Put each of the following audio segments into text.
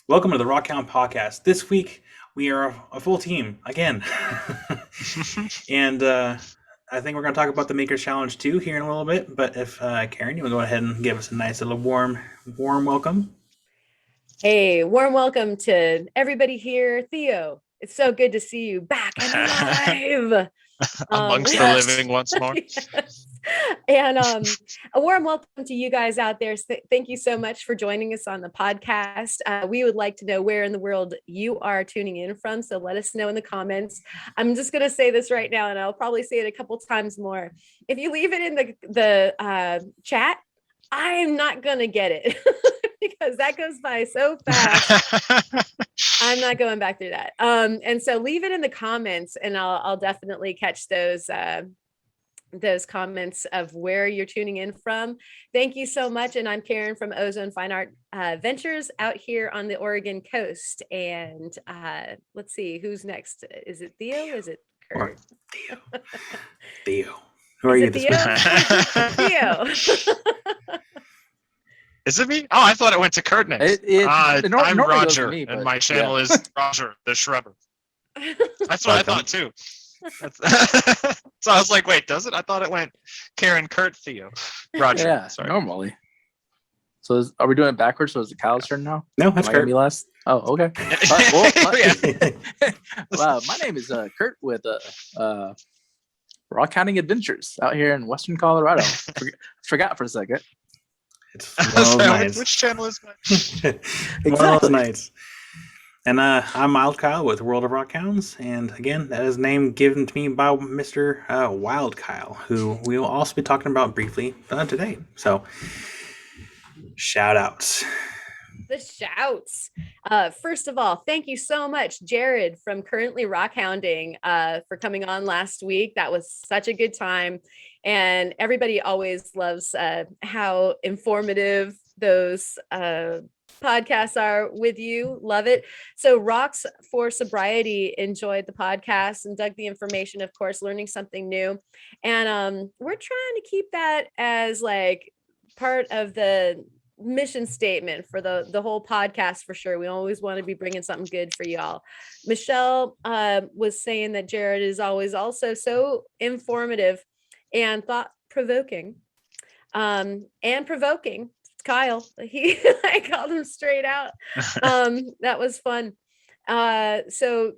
Welcome to the Rockhound Podcast. This week we are a full team again, and I think we're going to talk about the Maker's Challenge too here in a little bit. But if Karen, you want to go ahead and give us a nice little warm welcome. Hey, warm welcome to everybody here. Theo, it's so good to see you back and alive. Amongst the living once more. Yes. And a warm welcome to you guys out there. Thank you so much for joining us on the podcast. We would like to know where in the world you are tuning in from. So let us know in the comments. I'm just going to say this right now, and I'll probably say it a couple times more. If you leave it in the chat, I'm not going to get it because that goes by so fast. I'm not going back through that. And so leave it in the comments and I'll definitely catch those comments of where you're tuning in from. Thank you so much. And I'm Karen from Ozone Fine Art Ventures out here on the Oregon coast. And let's see, who's next? Is it Theo? Is it Kurt? Theo. Who are you this week? Theo. Is it me? Oh, I thought it went to Kurt next. I'm Roger, me, and my channel is Roger the Shrubber. That's what I thought too. So I was like, wait, does it? I thought it went Karen, Kurt, Theo, Roger. Yeah, sorry. Normally. So are we doing it backwards? So is it Kyle's turn now? No, that's Kurt. Me last. Oh, okay. Wow, my name is Kurt with Rock.Hounding.Adventures out here in Western Colorado. Forgot for a second. It's one of those nights. Which channel is that? One of those nights. And I'm Mild Kyle with World of Rockhounds, and again, that is a name given to me by Mr. Wild Kyle, who we will also be talking about briefly today. So, shout outs. The shouts. First of all, thank you so much, Jared from Currently Rockhounding, for coming on last week. That was such a good time. And everybody always loves how informative those podcasts are with you. Love it. So Rocks for Sobriety enjoyed the podcast and dug the information, of course, learning something new. And we're trying to keep that as like part of the mission statement for the whole podcast for sure. We always want to be bringing something good for y'all. Michelle was saying that Jared is always also so informative and thought-provoking and provoking. Kyle, I called him straight out. That was fun. So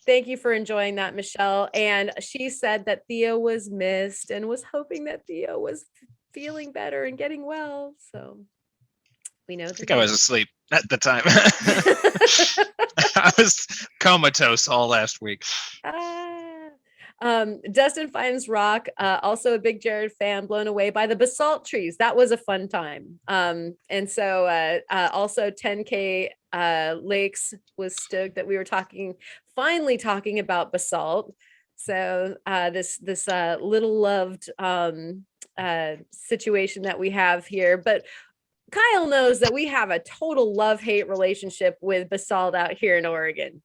thank you for enjoying that, Michelle. And she said that Theo was missed and was hoping that Theo was feeling better and getting well. So we know. I think I was asleep at the time. I was comatose all last week. Dustin finds Rock, also a big Jared fan, blown away by the basalt trees. That was a fun time. And so also 10K Lakes was stoked that we were finally talking about basalt. So this little loved situation that we have here, but Kyle knows that we have a total love-hate relationship with basalt out here in Oregon.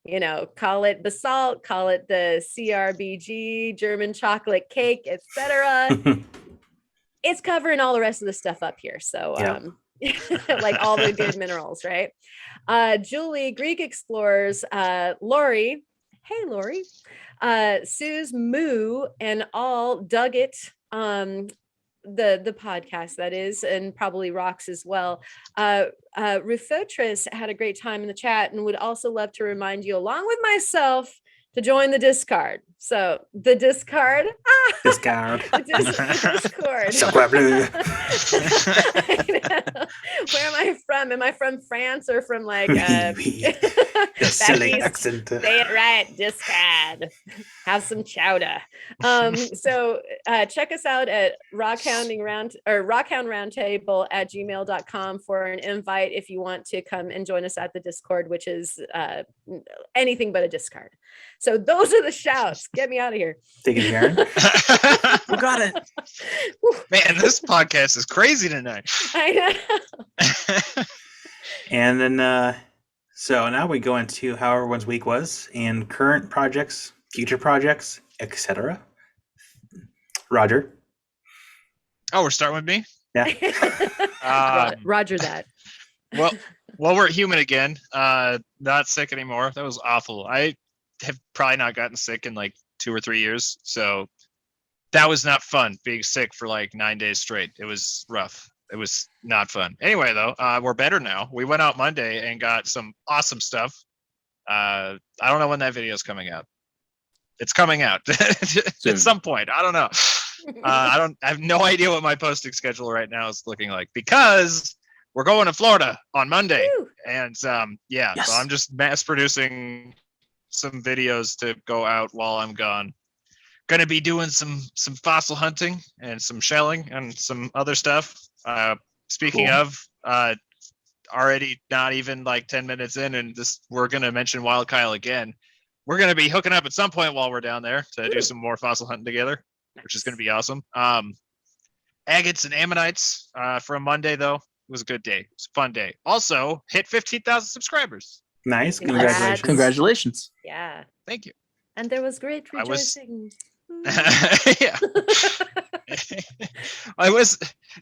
You know, call it basalt, call it the CRBG, German chocolate cake, etc. It's covering all the rest of the stuff up here. So like all the good minerals, right? Julie, Greek Explorers, Lori, hey Lori, Sue's Moo and all dug it. The podcast, that is, and probably Rocks as well. Rufotris had a great time in the chat and would also love to remind you, along with myself, to join the Discard. So the Discard. Discard. Discord. Where am I from? Am I from France or from like silly accent? Say it right, Discard. Have some chowder. So check us out at rockhoundroundtable@gmail.com for an invite if you want to come and join us at the Discord, which is anything but a Discard. So those are the shouts. Get me out of here. Take it, Karen. We got it. Man, this podcast is crazy tonight. I know. And then, so now we go into how everyone's week was and current projects, future projects, etc. Roger. Oh, we're starting with me? Yeah. Roger that. Well, we're human again. Not sick anymore. That was awful. I have probably not gotten sick in like 2 or 3 years. So that was not fun being sick for like 9 days straight. It was rough. It was not fun. Anyway, though, we're better now. We went out Monday and got some awesome stuff. I don't know when that video is coming out. It's coming out at some point. I don't know. I have no idea what my posting schedule right now is looking like because we're going to Florida on Monday. Woo. And so I'm just mass producing some videos to go out while I'm gone. Going to be doing some fossil hunting and some shelling and some other stuff. Speaking of, already not even like 10 minutes in, and we're going to mention Wild Kyle again. We're going to be hooking up at some point while we're down there to do some more fossil hunting together, which is going to be awesome. Agates and ammonites for a Monday, though. It was a good day. It was a fun day. Also, hit 15,000 subscribers. Nice. Congrats. Congratulations. Yeah. Thank you. And there was great rejoicing. Yeah.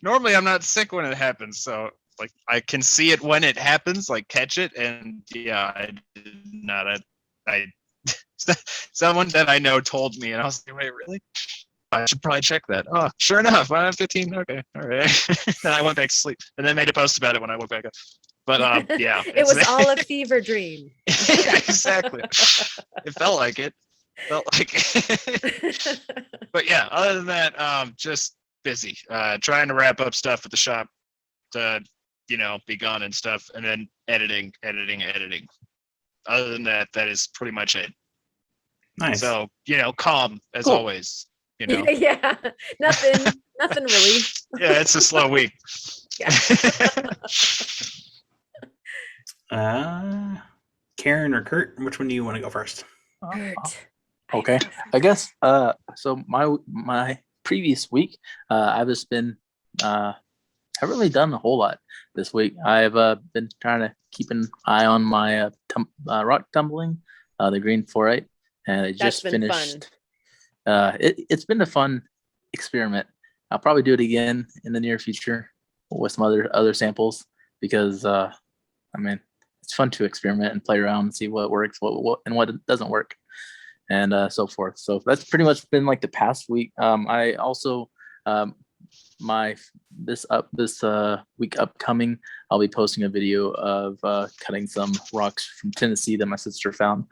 Normally I'm not sick when it happens, so like I can see it when it happens, like catch it, and yeah, I did not. Someone that I know told me, and I was like, wait, really? I should probably check that. Oh, sure enough, I have 15. Okay, all right. Then I went back to sleep, and then made a post about it when I woke back up. But yeah, it was all a fever dream. Yeah, exactly. It felt like it. But yeah, other than that, just busy. Trying to wrap up stuff at the shop to, be gone and stuff, and then editing. Other than that, that is pretty much it. Nice. So, calm as always. Yeah. Nothing really. Yeah, it's a slow week. Yeah. Karen or Kurt, which one do you want to go first? Kurt. Okay, I guess. So my previous week, I've just been haven't really done a whole lot this week. I've been trying to keep an eye on my rock tumbling, the green 4-8, and it just finished. It's been a fun experiment. I'll probably do it again in the near future with some other samples because it's fun to experiment and play around and see what works, what and what doesn't work, and so forth. So that's pretty much been like the past week. I also this week upcoming, I'll be posting a video of cutting some rocks from Tennessee that my sister found,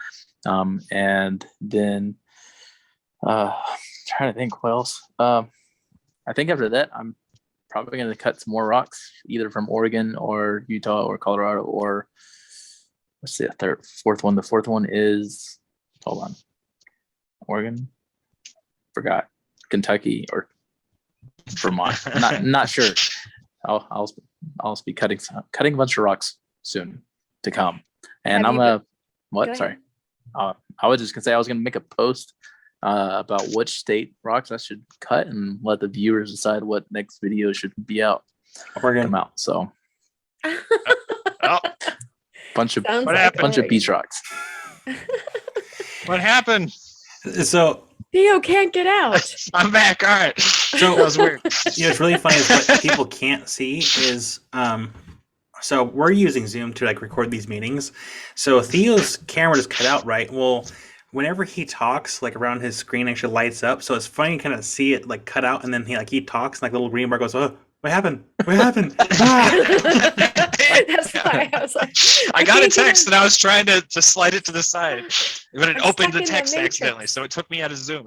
and then trying to think what else. I think after that, I'm probably going to cut some more rocks, either from Oregon or Utah or Colorado or what's the fourth one? The fourth one is, hold on, Oregon, forgot, Kentucky or Vermont. Not sure. I'll be cutting a bunch of rocks soon to come. And sorry. I was just gonna say I was gonna make a post about which state rocks I should cut and let the viewers decide what next video should be out. Come out. So bunch of beach rocks. What happened? So Theo can't get out. I'm back. All right. So that was weird. It's really funny is what people can't see is so we're using Zoom to like record these meetings. So Theo's camera is cut out, right? Well, whenever he talks, like around his screen actually lights up. So it's funny to kind of see it like cut out, and then he talks, and like the little green bar goes, "Oh, what happened? What happened?" That's why I was like, I got a text and I was trying to slide it to the side, but it opened the stuck in the text matrix. accidentally, so it took me out of Zoom.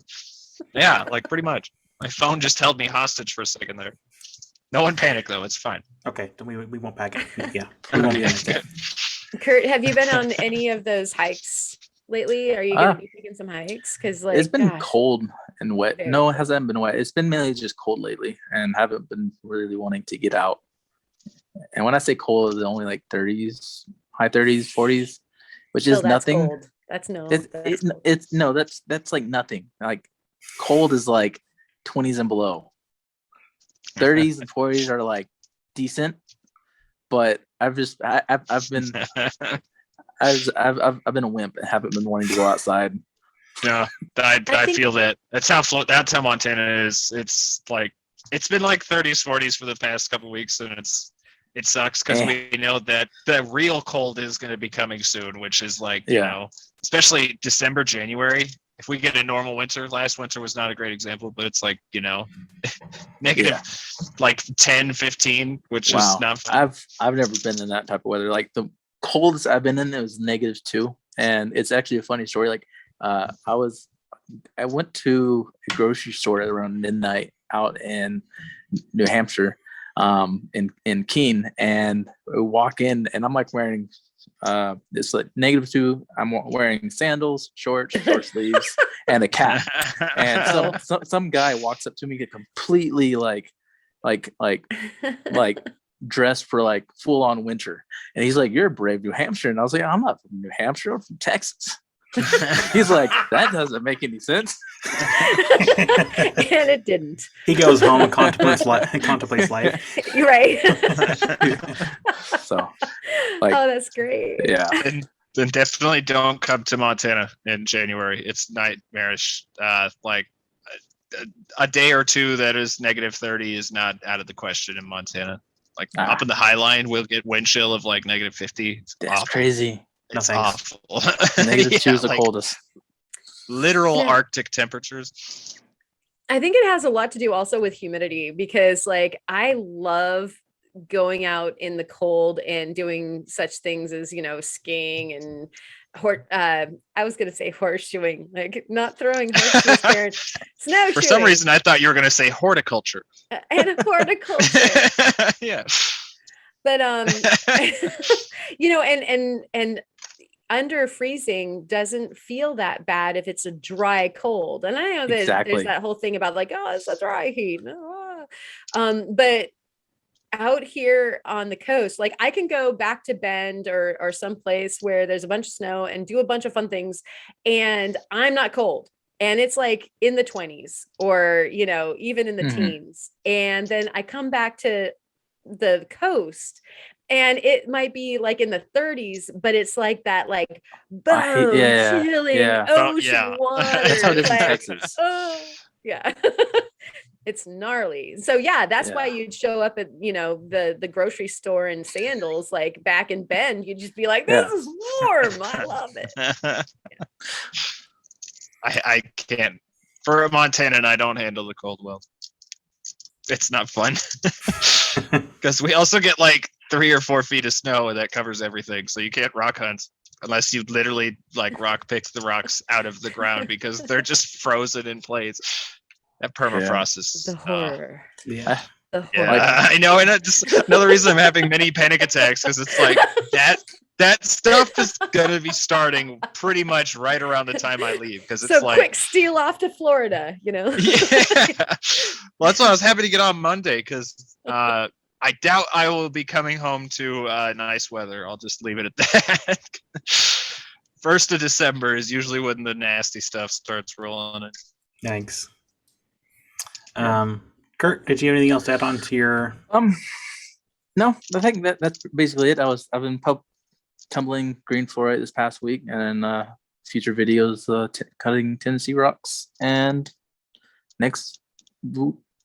Yeah, like pretty much. My phone just held me hostage for a second there. No one panic though; it's fine. Okay, then we won't pack it. Yeah, we won't panic. Kurt, have you been on any of those hikes lately? Are you going to be taking some hikes? Because like it's been gosh. cold and wet. Very No, it hasn't been wet. It's been mainly just cold lately, and haven't been really wanting to get out. And when I say cold, it's only like 30s, high 30s, 40s, which is that's nothing. cold. That's no. That's like nothing. Like cold is like 20s and below. 30s and 40s are like decent, but I've been a wimp and haven't been wanting to go outside. Yeah, I feel that. That's how Montana is. It's like it's been like 30s, 40s for the past couple of weeks, and it sucks because we know that the real cold is going to be coming soon, which is like, you know, especially December, January. If we get a normal winter, last winter was not a great example, but it's like, you know, negative like 10, 15, which is not fun. I've never been in that type of weather. Like the coldest I've been in, it was -2. And it's actually a funny story. Like I went to a grocery store at around midnight out in New Hampshire, in Keene, and we walk in and I'm like wearing it's like -2. I'm wearing sandals, short sleeves, and a cap. And some guy walks up to me, get completely like dressed for like full on winter, and he's like, "You're a brave New Hampshire," and I was like, "I'm not from New Hampshire, I'm from Texas." He's like, "That doesn't make any sense." And it didn't. He goes home and contemplates life. You're right. So, like, oh, that's great. Yeah. And then definitely don't come to Montana in January. It's nightmarish. Like a day or two that is -30 is not out of the question in Montana. Like up in the High Line, we'll get wind chill of like -50. It's That's awful. crazy. It's awful. -2 is the coldest. Literal Arctic temperatures. I think it has a lot to do also with humidity, because like I love going out in the cold and doing such things as, you know, skiing and I was going to say horseshoeing, like not throwing horseshoes there. Snowshoeing. For some reason, I thought you were going to say horticulture. And horticulture. Yeah. But you know, and under freezing doesn't feel that bad if it's a dry cold. And I know that there's that whole thing about like, oh, it's a dry heat. But out here on the coast, like I can go back to Bend or someplace where there's a bunch of snow and do a bunch of fun things, and I'm not cold. And it's like in the 20s or, you know, even in the teens. And then I come back to the coast and it might be like in the 30s, but it's like that, like boom, chilling ocean water. That's how it is in Texas. Oh, yeah. It's gnarly. So yeah, that's why you'd show up at, you know, the grocery store in sandals, like back in Bend, you'd just be like, this is warm. I love it. I can't. For a Montanan, I don't handle the cold well. It's not fun. Because we also get like 3 or 4 feet of snow and that covers everything. So you can't rock hunt unless you literally like rock pick the rocks out of the ground because they're just frozen in place. That permafrost is the horror. The horror. I know, and just another reason I'm having many panic attacks because it's like that stuff is gonna be starting pretty much right around the time I leave because it's like quick steal off to Florida, you know. Well, that's why I was happy to get on Monday because I doubt I will be coming home to nice weather. I'll just leave it at that. 1st of December is usually when the nasty stuff starts rolling in. Thanks. Kurt, did you have anything else to add on to your? No, I think that's basically it. I've been tumbling green fluorite this past week, and then future videos cutting Tennessee rocks, and next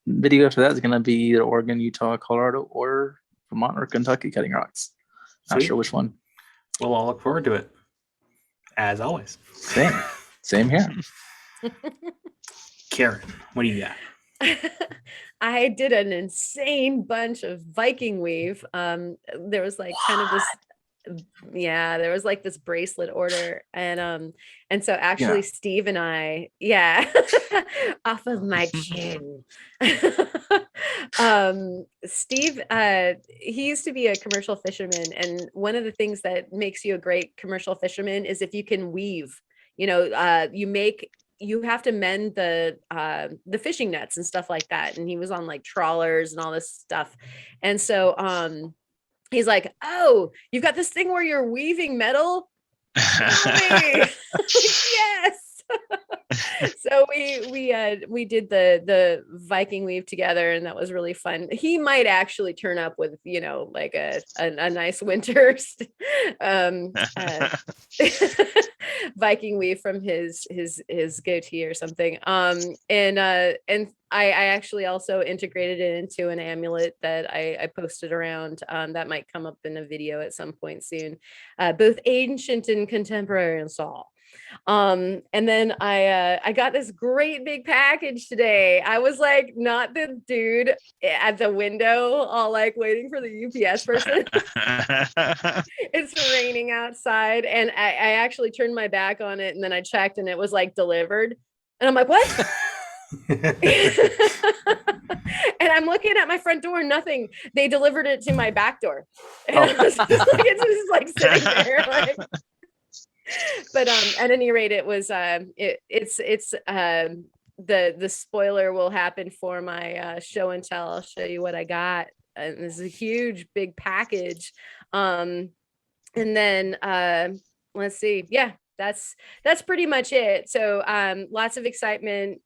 video after that is going to be either Oregon, Utah, Colorado, or Vermont or Kentucky cutting rocks. Not sure which one. We'll all look forward to it, as always. Same here. Karen, what do you got? I did an insane bunch of Viking weave. There was like kind of this, there was like this bracelet order, and so actually Steve and I, off of my chin. Steve, he used to be a commercial fisherman, and one of the things that makes you a great commercial fisherman is if you can weave. You know, you have to mend the fishing nets and stuff like that. And he was on like trawlers and all this stuff. And so he's like, oh, you've got this thing where you're weaving metal? Yes. So we did the Viking weave together, and that was really fun. He might actually turn up with, like a nice winter Viking weave from his goatee or something. And I actually also integrated it into an amulet that I posted around. That might come up in a video at some point soon. Both ancient and contemporary and all. And then I got this great big package today. I was like not the dude at the window all like waiting for the UPS person. It's raining outside, and I actually turned my back on it, and then I checked, and it was like delivered, and I'm like, what? And I'm looking at my front door, nothing. They delivered it to my back door, and I was just like, it's just like sitting there like. But at any rate, it was it's the spoiler will happen for my show and tell. I'll show you what I got. And this is a huge big package. And then let's see. Yeah, that's pretty much it. So lots of excitement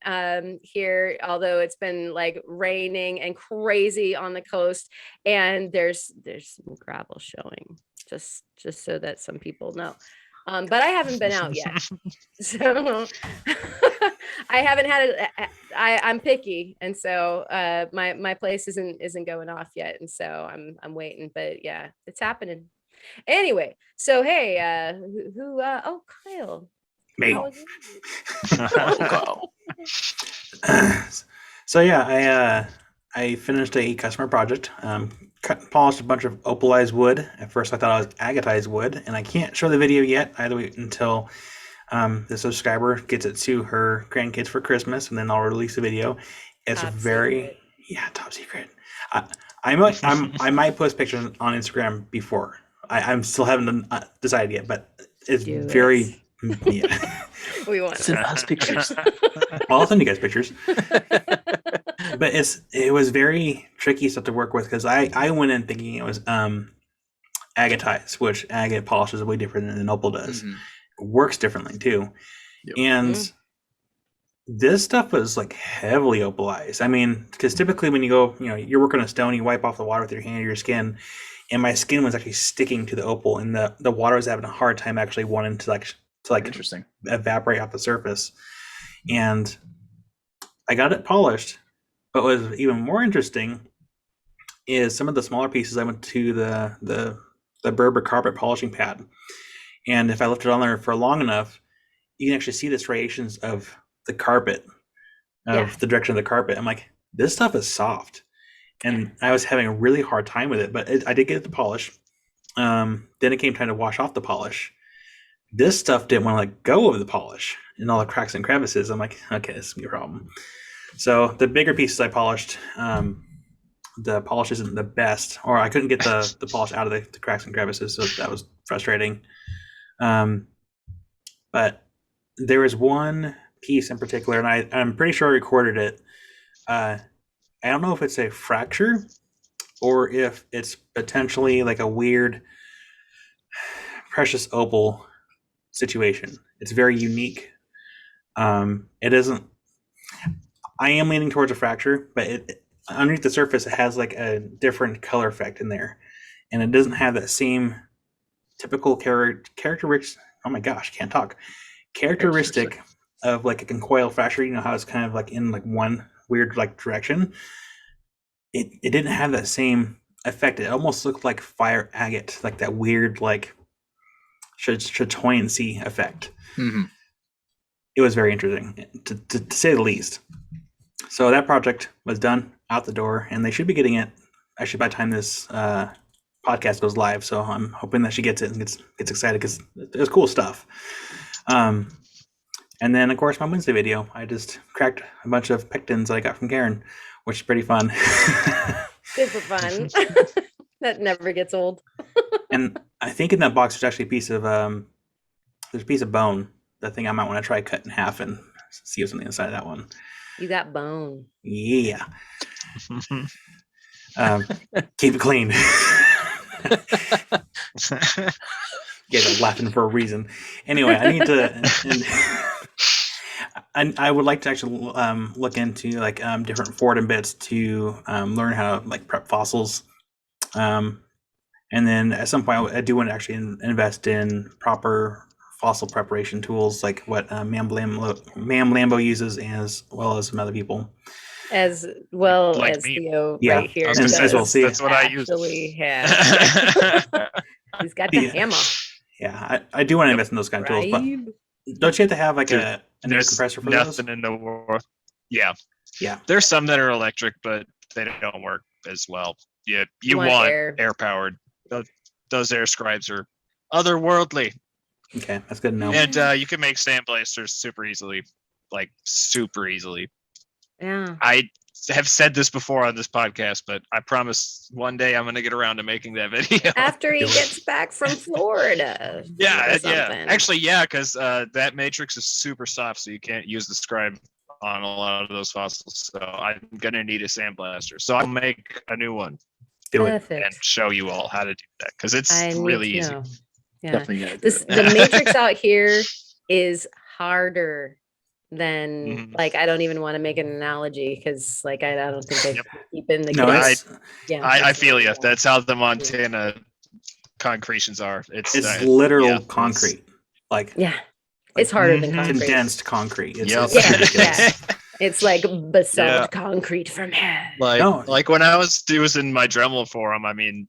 here, although it's been like raining and crazy on the coast, and there's some gravel showing, just so that some people know. But I haven't been out yet, so I haven't had it. I'm picky, and so my place isn't going off yet, and so I'm waiting. But yeah, it's happening. Anyway, so hey, who? Oh, Kyle. Me. How was it? So yeah, I finished a customer project. Cut and polished a bunch of opalized wood. At first I thought it was agatized wood, and I can't show the video yet. I had to wait until the subscriber gets it to her grandkids for Christmas, and then I'll release the video. It's top secret. Top secret. I might post pictures on Instagram before. I'm still haven't decided yet, but it's very yeah. We want Send us pictures. I'll send you guys pictures. But it was very tricky stuff to work with, because I went in thinking it was agatized, which agate polish is way different than opal does. Mm-hmm. It works differently too. Yep. And this stuff was like heavily opalized. I mean, because typically when you go, you're working on a stone, you wipe off the water with your hand or your skin, and my skin was actually sticking to the opal, and the water was having a hard time actually wanting to interesting evaporate off the surface. And I got it polished. But what was even more interesting is some of the smaller pieces I went to the Berber carpet polishing pad. And if I left it on there for long enough, you can actually see the striations of the carpet, the direction of the carpet. I'm like, this stuff is soft. And I was having a really hard time with it, but I did get it to polish. Then it came time to wash off the polish. This stuff didn't want to let go of the polish and all the cracks and crevices. I'm like, okay, this is going to be a problem. So the bigger pieces I polished, the polish isn't the best, or I couldn't get the polish out of the cracks and crevices, so that was frustrating. But there was one piece in particular, and I'm pretty sure I recorded it. I don't know if it's a fracture or if it's potentially like a weird precious opal situation. It's very unique. It isn't. I am leaning towards a fracture, but underneath the surface, it has like a different color effect in there, and it doesn't have that same typical characteristic. Oh my gosh, can't talk. Characteristic of like a conchoidal fracture. You know how it's kind of like in like one weird like direction. It didn't have that same effect. It almost looked like fire agate, like that weird like chatoyancy effect. Mm-hmm. It was very interesting, to say the least. So that project was done, out the door, and they should be getting it actually by the time this podcast goes live. So I'm hoping that she gets it and gets excited, because it's cool stuff. And then, of course, my Wednesday video, I just cracked a bunch of pectins that I got from Karen, which is pretty fun. Super fun. That never gets old. And I think in that box there's actually a piece of bone. That thing I might want to try cut in half and see what's on the inside of that one. You got bone. Yeah. Keep it clean. You guys are laughing for a reason. Anyway, I need to. I would like to actually look into like different Fordham bits to learn how to like prep fossils. And then at some point, I do want to actually invest in proper fossil preparation tools, like what Mam Lambo uses, as well as some other people. As well Like as me. Theo Yeah, right here I was gonna say, as well, see. that's what I use. actually have. He's got the Yeah. hammer. Yeah, I do want to invest in those kind of tools, Right? but don't you have to have like Dude, an air There's compressor for nothing those? in the world. Yeah. Yeah. There's some that are electric, but they don't work as well. Yeah, you want want air. air powered. Those air scribes are otherworldly, Okay, that's good to know. and you can make sandblasters super easily, like super easily. Yeah. I have said this before on this podcast, but I promise one day I'm going to get around to making that video. After he gets back from Florida. Yeah. or something. Actually, yeah, because that matrix is super soft, so you can't use the scribe on a lot of those fossils. So I'm gonna need a sandblaster. So I'll make a new one Do it. Perfect. and show you all how to do that because it's I need really to easy. know. Yeah. Definitely gotta do This it. the matrix out here is harder than Mhm. like I don't even want to make an analogy because like I don't think I Yep. can keep in the No, case. it's Yeah. I feel you. That's how the Montana concretions are. It's literal yeah, concrete, like Yeah. It's harder than Mhm. concrete. condensed concrete. It's, Yep. it's Yeah, ridiculous. It's like basalt Yeah. concrete from hell. like No. like when I was using my Dremel forum. I mean,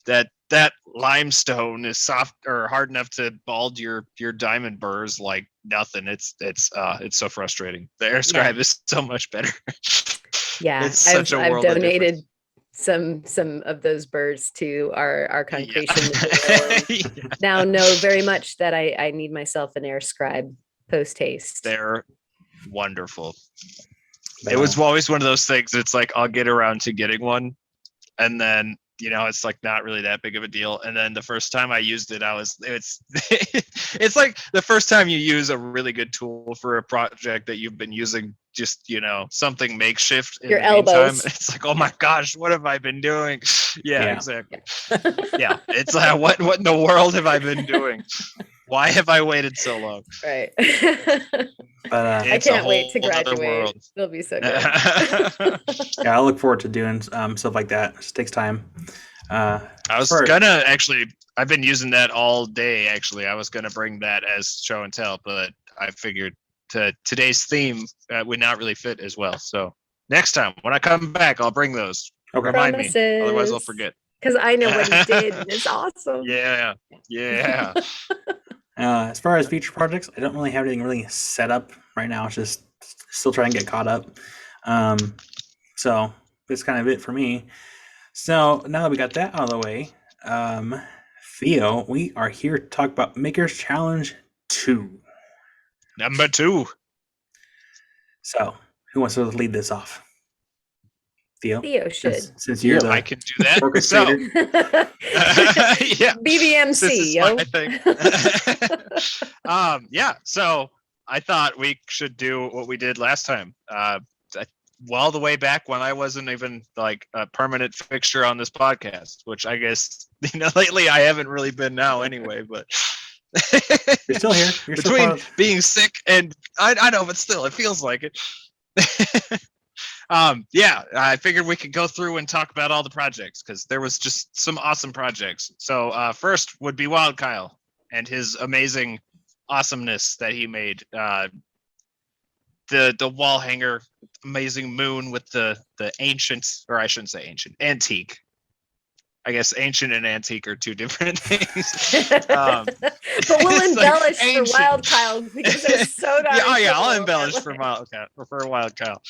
that limestone is soft or hard enough to bald your diamond burrs like nothing. It's so frustrating. The air scribe is so much better. Yeah, It's such a I've world of donated difference. some of those birds to our concretion. Yeah. material, and now know very much that I need myself an air scribe post haste. They're wonderful. But, It was always one of those things. It's like I'll get around to getting one, and then it's like not really that big of a deal. And then the first time I used it, it's like the first time you use a really good tool for a project that you've been using, just something makeshift. In Your the meantime. elbows. It's like, oh my gosh, what have I been doing? Yeah, Yeah. exactly. Yeah, it's like what in the world have I been doing? Why have I waited so long? Right. but I It's a can't wait to whole other graduate. world. It'll be so good. yeah, I look forward to doing stuff like that. It just takes time. I was For- gonna actually. I've been using that all day. Actually, I was gonna bring that as show and tell, but I figured today's theme would not really fit as well. So next time when I come back, I'll bring those. Okay. Remind me, otherwise I'll Promises. forget. Because I know what he did. And it's awesome. Yeah. As far as future projects, I don't really have anything really set up right now. It's just still trying to get caught up. So that's kind of it for me. So now that we got that out of the way, Theo, we are here to talk about Maker's Challenge 2. Number 2. So who wants to lead this off? Theo? Theo should. Since you're I the can do that. So, orchestrator. yeah. BBMC, This is yo. my thing. Yeah. So I thought we should do what we did last time. Well, the way back when I wasn't even like a permanent fixture on this podcast, which I guess lately I haven't really been now anyway. But You're still here. You're still between part of- being sick and I know, but still, it feels like it. Yeah, I figured we could go through and talk about all the projects because there was just some awesome projects. So first would be Wild Kyle and his amazing awesomeness that he made. The wall hanger, amazing moon with the ancient, or I shouldn't say ancient, antique. I guess ancient and antique are two different things. But we'll it's like embellish for ancient. Wild Kyle because it was so darn I'll cool. embellish for Wild Kyle.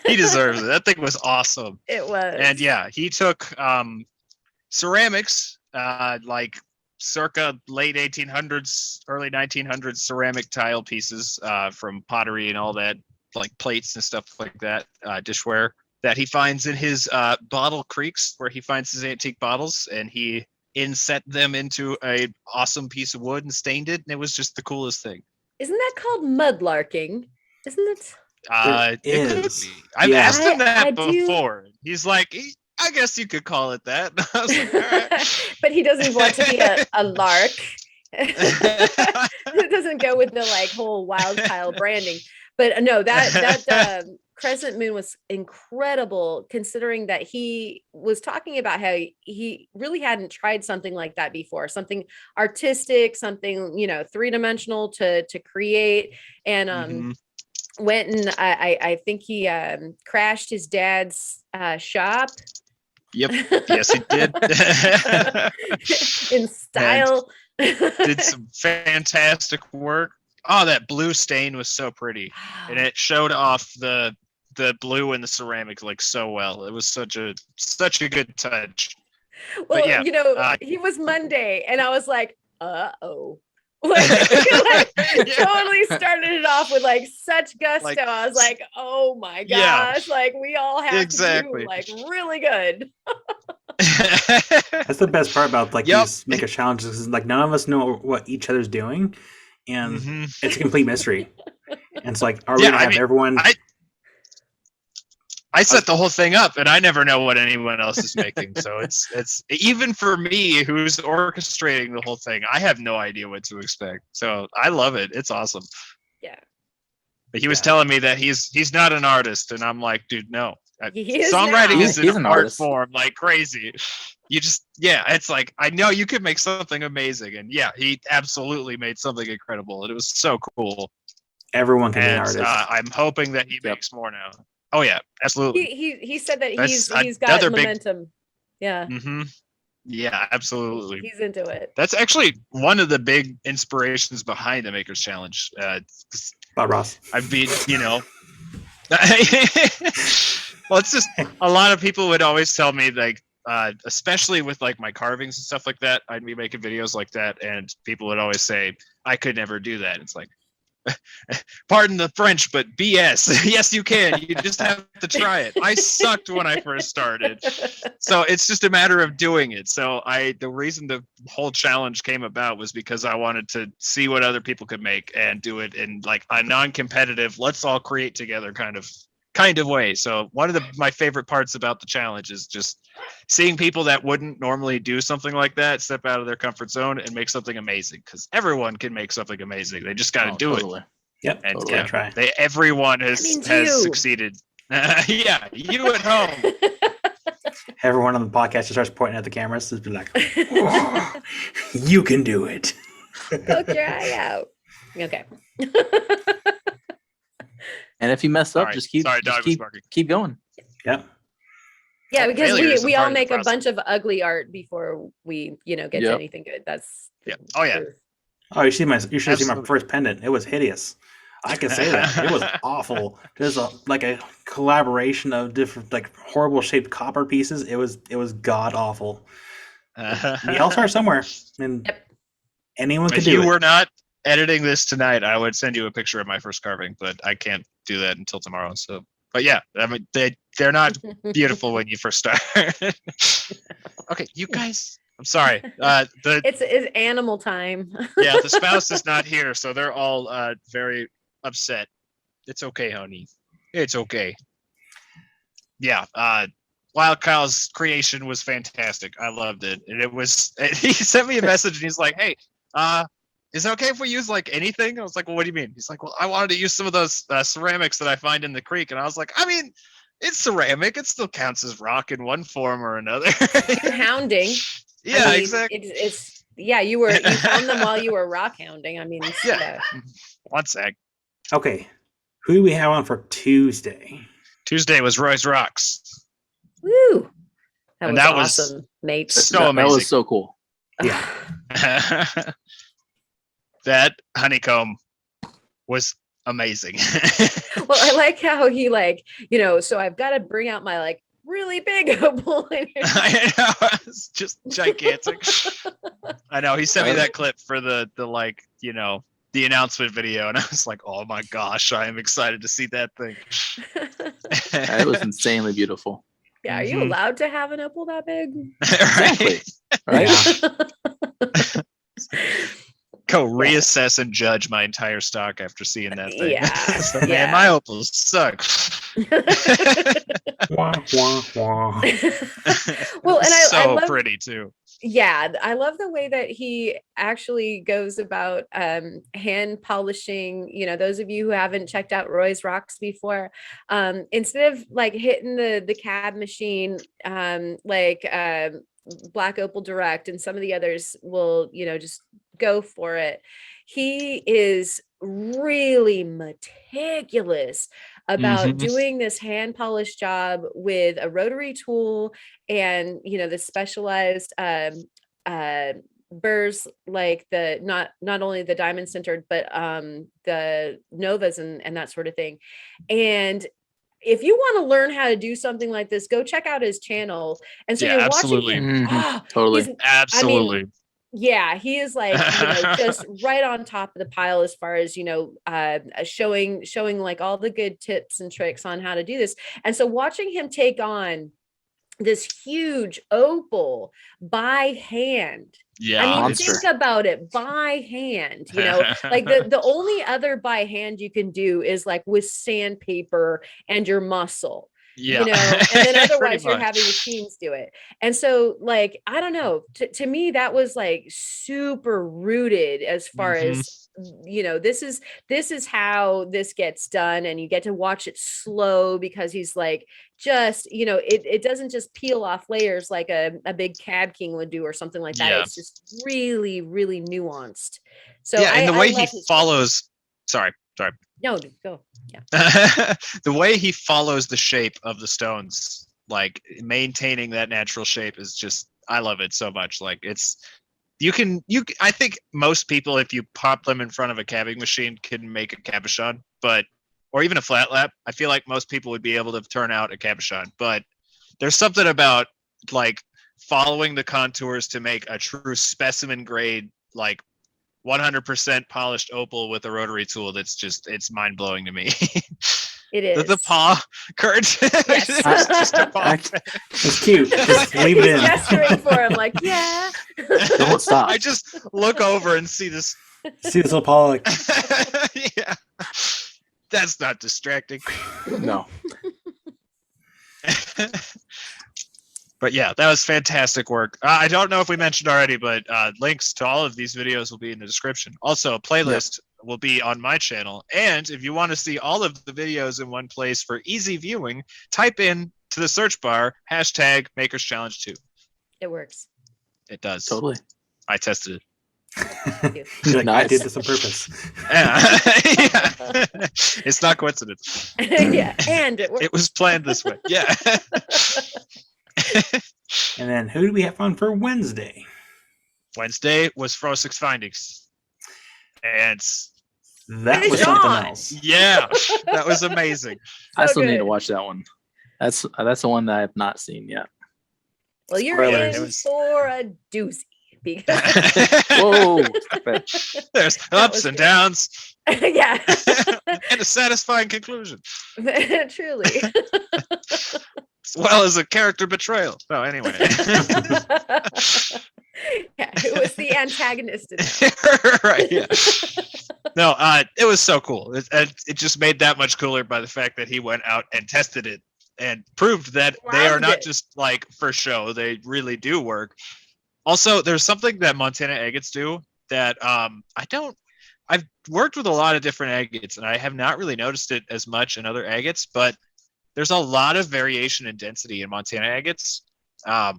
He deserves it. That thing was awesome. It was. And yeah, he took ceramics, like circa late 1800s, early 1900s ceramic tile pieces from pottery and all that, like plates and stuff like that, dishware that he finds in his bottle creeks where he finds his antique bottles, and he inset them into a awesome piece of wood and stained it, and it was just the coolest thing. Isn't that called mudlarking? Isn't it? It could is. be. I've Yeah. asked him that I do- before. He's like, I guess you could call it that. I was like, all right. But he doesn't want to be a lark. It doesn't go with the like whole Wild Kyle branding. But no, that crescent moon was incredible, considering that he was talking about how he really hadn't tried something like that before, something artistic, something, you know, 3-dimensional to create. And went and I think he crashed his dad's shop. Yep. Yes, he did. In style. Did some fantastic work. Oh, that blue stain was so pretty, and it showed off the blue in the ceramic like so well. It was such a good touch. Well, yeah, you know, he was Monday, and I was like, uh-oh. Like, totally started it off with like such gusto. Like, I was like, oh my gosh, like we all have to do like really good. That's the best part about like these maker challenges is like none of us know what each other's doing, and it's a complete mystery. And it's like, are we gonna have everyone? I set the whole thing up, and I never know what anyone else is making. So it's even for me, who's orchestrating the whole thing, I have no idea what to expect. So I love it. It's awesome. Yeah. But he was telling me that he's not an artist, and I'm like, dude, no. Songwriting is an art form like crazy. You just it's like, I know you could make something amazing, and he absolutely made something incredible, and it was so cool. Everyone can be an artist. I'm hoping that he makes more now. Oh yeah, absolutely. He said that he's got momentum. Yeah. Yeah, absolutely. He's into it. That's actually one of the big inspirations behind the Makers Challenge. Bob Ross. I've been, well, it's just a lot of people would always tell me like, especially with like my carvings and stuff like that, I'd be making videos like that, and people would always say I could never do that. It's like, pardon the French, but BS. Yes, you can. You just have to try it. I sucked when I first started. So it's just a matter of doing it. So the reason the whole challenge came about was because I wanted to see what other people could make and do it in like a non-competitive, let's all create together kind of way. So one of my favorite parts about the challenge is just seeing people that wouldn't normally do something like that step out of their comfort zone and make something amazing, because everyone can make something amazing. They just got to do it. Yep. And totally try. Everyone has succeeded. Yeah, you at home. Everyone on the podcast just starts pointing at the cameras to be like, oh, you can do it. Poke your eye out. Okay. And if you mess up, just keep going. Yep. Yeah, because we all make a bunch of ugly art before we, get to anything good. That's Oh yeah. Oh, you should have seen my first pendant. It was hideous. I can say that. It was awful. There's a collaboration of different like horrible shaped copper pieces. It was god awful. The All-Star somewhere, and anyone can do it. If you were not editing this tonight, I would send you a picture of my first carving, but I can't do that until tomorrow. So, but yeah, I mean they're not beautiful when you first start. Okay, you guys. I'm sorry. It's animal time. Yeah, the spouse is not here, so they're all very upset. It's okay, honey. It's okay. Yeah. Wild Kyle's creation was fantastic. I loved it, and he sent me a message, and he's like, "Hey, is it okay if we use like anything?" I was like, "Well, what do you mean?" He's like, "Well, I wanted to use some of those ceramics that I find in the creek," and I was like, "I mean, it's ceramic. It still counts as rock in one form or another." You're hounding. Yeah, exactly. You found them while you were rock hounding. I mean, yeah. One sec. Okay, who do we have on for Tuesday? Tuesday was Roy's Rocks. Woo! That was awesome, mate. So amazing. That was so cool. Yeah. That honeycomb was amazing. Well, I like how he so I've got to bring out my really big opal. I know, it's just gigantic. I know, he sent me that clip for the the announcement video, and I was like, oh my gosh, I am excited to see that thing. It was insanely beautiful. Yeah, are you allowed to have an opal that big? Exactly. Right. Go reassess and judge my entire stock after seeing that thing. Yeah. Man, my opals suck. Wah, wah, wah. Well, and I so love, pretty too. yeah, I love the way that he actually goes about hand polishing. Those of you who haven't checked out Roy's Rocks before, instead of like hitting the cab machine, like Black Opal Direct and some of the others will, just go for it. He is really meticulous about doing this hand polish job with a rotary tool and the specialized burrs, like the not only the diamond centered but the novas and that sort of thing. And if you want to learn how to do something like this, go check out his channel. And so Yeah, you're absolutely. watching him. Totally. Absolutely. Yeah, he is like, just right on top of the pile as far as, showing like all the good tips and tricks on how to do this. And so watching him take on this huge opal by hand. Yeah. I mean, Monster. think about it, by hand, like the only other by hand you can do is like with sandpaper and your muscle. Yeah. And then otherwise Pretty you're much. having machines do it. And so like, I don't know, to me, that was like super rooted as far as, this is how this gets done. And you get to watch it slow because he's like, just, it doesn't just peel off layers like a big Cab King would do or something like that. Yeah. It's just really, really nuanced. So yeah, and the way he love his follows, sorry. No, dude, go. Yeah. The way he follows the shape of the stones, like maintaining that natural shape is just, I love it so much. Like I think most people, if you pop them in front of a cabbing machine, can make a cabochon, or even a flat lap. I feel like most people would be able to turn out a cabochon, but there's something about like following the contours to make a true specimen grade, like 100% polished opal with a rotary tool. That's just, it's mind blowing to me. It is. The paw, Kurt. Yes. Just a paw. It's cute. Just leave it in. Gesturing for him, like, yeah. Don't stop. I just look over and see this. See this little paw, like, Yeah. That's not distracting. No. But yeah, that was fantastic work. I don't know if we mentioned already, but links to all of these videos will be in the description. Also, a playlist will be on my channel. And if you want to see all of the videos in one place for easy viewing, type in to the search bar #MakersChallenge2. It works. It does. Totally. I tested it. you're like, I Nice. did this on purpose. Yeah. Yeah. It's not coincidence. Yeah, and it works. It was planned this way. Yeah. And then who do we have on for Wednesday? Wednesday was Frosix Findings. And That Hey, was John! something else. yeah, that was amazing. I So still need to good. watch that one. That's the one that I have not seen yet. Well, you're Spoilers. in for a doozy. Because Whoa. Stop it. There's That ups was and good. downs yeah, and a satisfying conclusion, truly. as well as a character betrayal. No, anyway. Yeah, it was the antagonist in that. Right, yeah. No, it was so cool. It just made that much cooler by the fact that he went out and tested it and proved that they are Loved not it. just like for show. They really do work. Also, there's something that Montana agates do that I've worked with a lot of different agates and I have not really noticed it as much in other agates, but there's a lot of variation in density in Montana agates.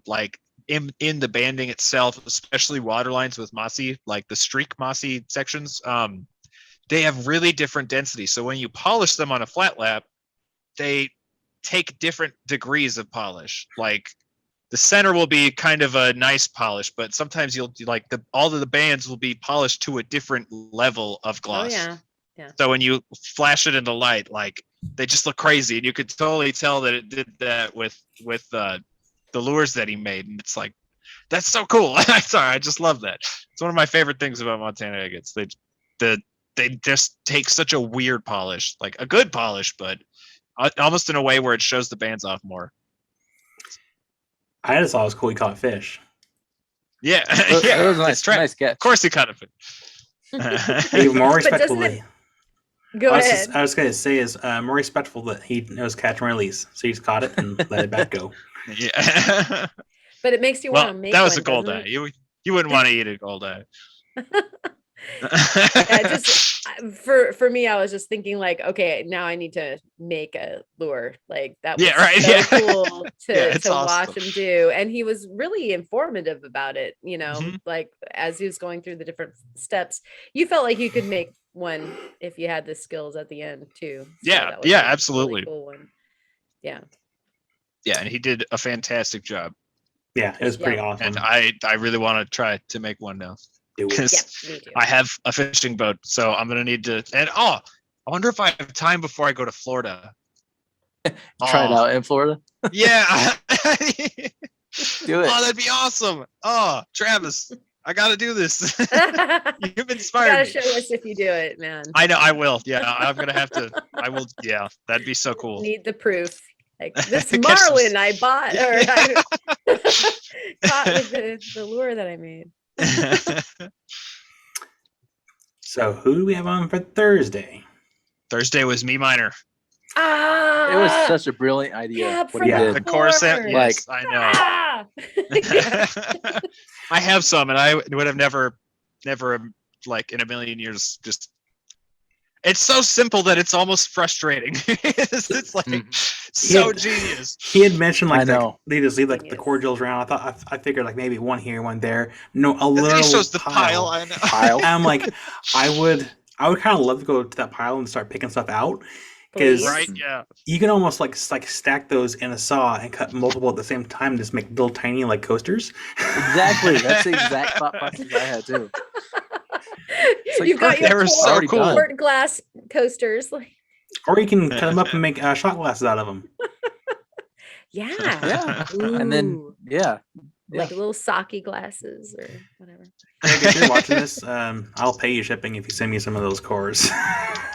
Like in the banding itself, especially waterlines with mossy, like the streak mossy sections, they have really different density. So when you polish them on a flat lap, they take different degrees of polish. Like the center will be kind of a nice polish, but sometimes you'll like all of the bands will be polished to a different level of Oh gloss. yeah. So when you flash it in the light, like they just look crazy, and you could totally tell that it did that with the lures that he made, and it's like that's so cool. I'm sorry, I just love that. It's one of my favorite things about Montana agates. They just take such a weird polish, like a good polish, but almost in a way where it shows the bands off more. I just thought it was cool he caught fish. Yeah, That was a it's nice catch. Of course, he caught it. Even more But respectfully. doesn't Go ahead. I was going to say is more respectful that he knows catch and release. So he's caught it and let it back go. Yeah. But it makes you want to make that was one, a gold doesn't eye. it? You wouldn't want to eat a gold eye. Yeah, just for me, I was just thinking like, okay, now I need to make a lure. Like that was so cool to watch him do. And he was really informative about it, like as he was going through the different steps, you felt like you could make one if you had the skills at the end too. So that was absolutely. Really cool one. Yeah. Yeah, and he did a fantastic job. Yeah, it was pretty awesome. And I really want to try to make one now. Because me too. I have a fishing boat, so I'm gonna need to. And I wonder if I have time before I go to Florida. Try it out in Florida. Yeah, do it. Oh, that'd be awesome. Oh, Travis, I gotta do this. You've inspired you gotta me. show us if you do it, man. I know I will. Yeah, I'm gonna have to. I will. Yeah, that'd be so cool. Need the proof. Like this marlin I bought or I caught with the lure that I made. So who do we have on for Thursday? Thursday was me minor. It was such a brilliant idea. Yeah, what he did. The chorus. Yes, I know. I have some, and I would have never, like in a million years, just. It's so simple that it's almost frustrating. It's like so genius. He had mentioned like they just leave like Genius. the cordials around. I figured like maybe one here, one there. No, a little. He shows the pile. I know. And I'm like, I would kind of love to go to that pile and start picking stuff out because you can almost like stack those in a saw and cut multiple at the same time and just make little tiny like coasters. Exactly, that's the exact thought process I had too. Like, you've got your quart glass coasters, or you can cut them up and make shot glasses out of them. Yeah. And then like little sake glasses or whatever. Greg, if you're watching this, I'll pay you shipping if you send me some of those cores.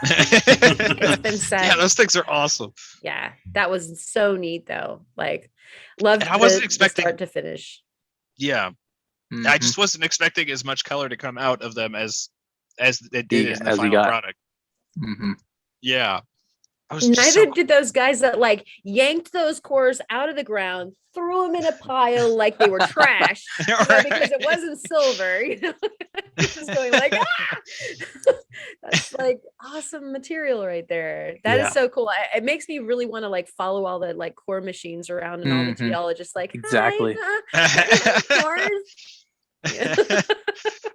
It's been said. Yeah, those things are awesome. Yeah, that was so neat though. Like, loved. I wasn't expecting start to finish. Yeah. Mm-hmm. I just wasn't expecting as much color to come out of them as it did in the final product. Mm-hmm. Yeah. Neither did those guys that like yanked those cores out of the ground, threw them in a pile like they were trash because it wasn't silver. Just going like, that's like awesome material right there. That is so cool. It makes me really want to like follow all the like core machines around and all the geologists like exactly. Cores.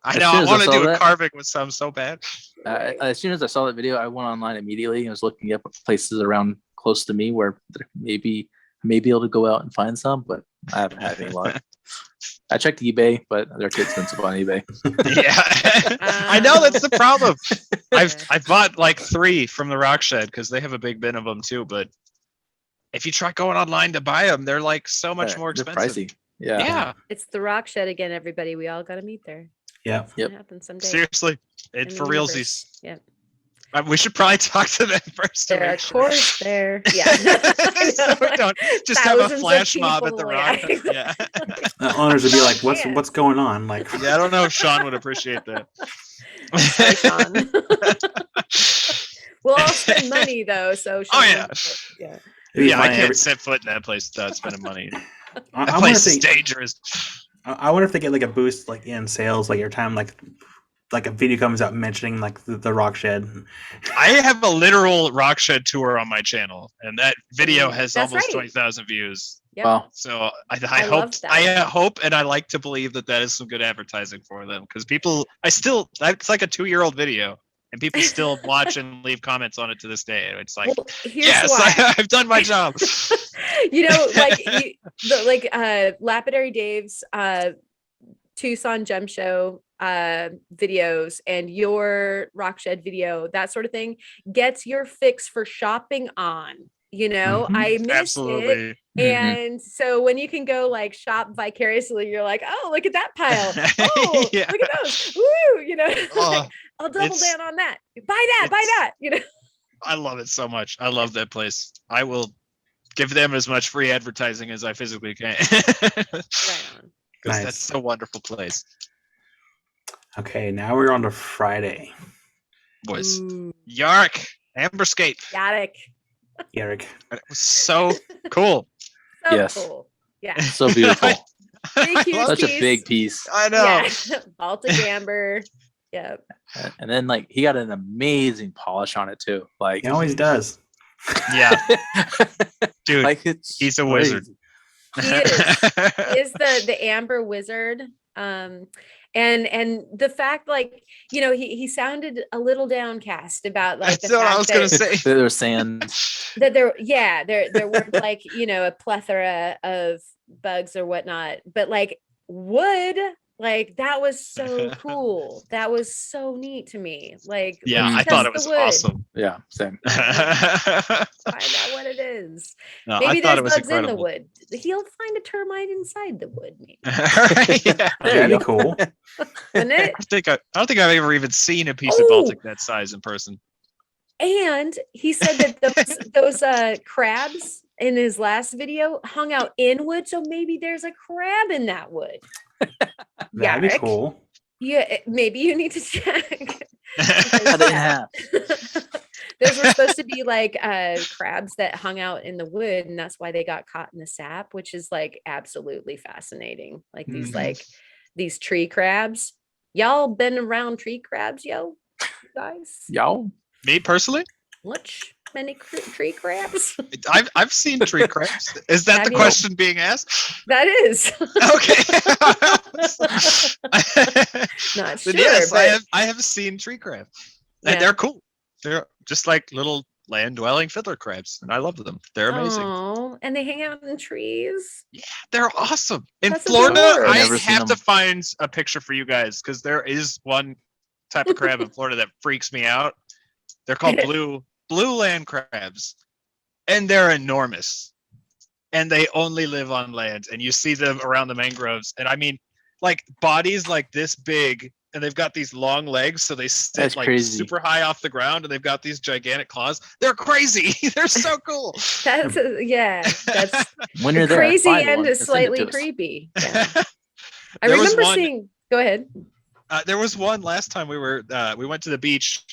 I know. I want to do a carving with some so bad. As soon as I saw that video, I went online immediately and was looking up places around close to me where maybe I may be able to go out and find some, but I haven't had any luck. I checked eBay, but they're too expensive on eBay. Yeah, I know that's the problem. I've bought like 3 from the Rock Shed because they have a big bin of them too. But if you try going online to buy them, they're like so much more expensive. They're pricey. Yeah. It's the Rock Shed again, everybody. We all got to meet there. Yeah. Yep. Happen someday. Seriously, it for realsies. Yeah. We should probably talk to them first. There are course there. Yeah. So we don't just have a flash mob at the Rock. Yeah. The owners would be like, "What's going on?" Like, yeah, I don't know if Sean would appreciate that. Sorry, Sean. We'll all spend money though, so. Sean Yeah, I can't set foot in that place without spending money. That place is dangerous. I wonder if they get like a boost like in sales like every time like a video comes out mentioning like the Rock Shed. I have a literal Rock Shed tour on my channel, and that video has almost 20,000 views. Yep. Wow. So I hope and I like to believe that is some good advertising for them because it's like a 2-year-old video. And people still watch and leave comments on it to this day. It's like, I've done my job. Lapidary Dave's Tucson Gem Show videos and your Rock Shed video, that sort of thing, gets your fix for shopping on. I missed it. And so when you can go like shop vicariously, you're like, oh, look at that pile. Oh, look at those. Woo, I'll double down on that. Buy that. I love it so much. I love that place. I will give them as much free advertising as I physically can. Right on. Nice. That's a wonderful place. Okay, now we're on to Friday. was Ooh, Yark Amberscape. Yarik. Eric. It was so cool. So Yes. cool. Yeah. So beautiful. Big, huge Such a piece. big piece. I know. Yeah. Baltic amber. Yep. And then like he got an amazing polish on it too. Like He always does. Yeah, dude, like it's he's a wizard. He is the amber wizard. And the fact, like, you know, he sounded a little downcast about like That's the what I fact was gonna that, say. There's sand. that there weren't like, you know, a plethora of bugs or whatnot, but like wood, like that was so cool. That was so neat to me. Like, Yeah, let's I thought test it was the wood. awesome. Yeah, same. Find out what it is. No, Maybe I thought there's it was bugs in the incredible. wood. He'll find a termite inside the wood, maybe. Yeah. That'd be cool. Wouldn't it? I don't think I've ever even seen a piece of Oh. Baltic that size in person. And he said that those crabs in his last video hung out in wood, so maybe there's a crab in that wood. That'd be Yarek. cool. Yeah, maybe you need to check. Cut it in half. Those were supposed to be like crabs that hung out in the wood, and that's why they got caught in the sap, which is like absolutely fascinating. Like these Mhm. like these tree crabs. Y'all been around tree crabs, yo, you guys? Y'all. Me personally, Much many tree crabs. I've seen tree crabs. Is that Have the you? question being asked? That is. Okay. Not Then sure, yes, but I have seen tree crabs, Yeah. and they're cool. They're just like little land-dwelling fiddler crabs, and I love them. They're amazing. Oh, and they hang out in trees. They're awesome. In That's Florida, adorable. I Never seen have to them. find a picture for you guys because there is one type of crab in Florida that freaks me out. They're called blue land crabs, and they're enormous. And they only live on land, and you see them around the mangroves. And I mean, like bodies like this big, and they've got these long legs, so they sit That's like crazy. super high off the ground, and they've got these gigantic claws. They're crazy. They're so cool. That's that's When you're there, crazy find and one is and send it slightly to us. creepy. Yeah. I There was remember one- seeing. Go ahead. There was one last time we went to the beach,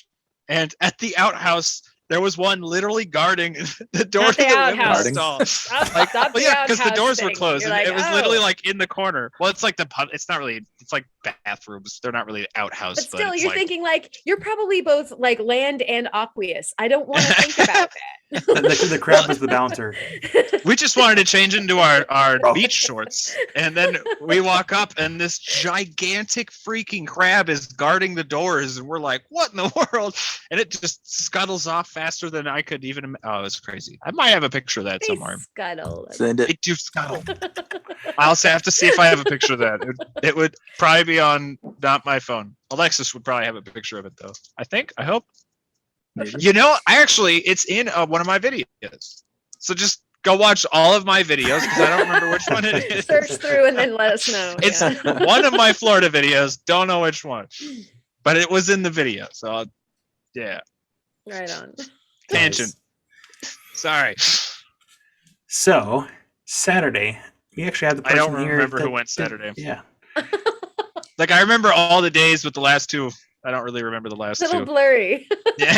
and at the outhouse there was one literally guarding the door Not to the the women's outhouse. stall. Stop Well, the yeah, because the outhouse doors were thing. closed, You're and like, it was literally "Oh." like in the corner. Well, it's like it's not really. It's like bathrooms. They're not really outhouse. But still, it's you're like, thinking like you're probably both like land and aqueous. I don't want to think about The crab was the bouncer. that. we just wanted to change into our Oh. beach shorts, and then we walk up, and this gigantic freaking crab is guarding the doors, and we're like, "What in the world?" And it just scuttles off faster than I could even. Oh, it's crazy. I might have a picture of that They somewhere. scuttle. Send it. It do scuttle. I also have to see if I have a picture of that. It would probably be on not my phone. Alexis would probably have a picture of it though. I think. I hope. Maybe. You know, actually, it's in one of my videos. So just go watch all of my videos because I don't remember which one it is. Search through and then let us know. It's Yeah. one of my Florida videos. Don't know which one, but it was in the video. So, yeah. Right on. Tangent. Sorry. So Saturday, we actually had the I person don't here remember who that went did- Saturday. Yeah. Like I remember all the days, but the last two, I don't really remember the last Little two. blurry. Yeah.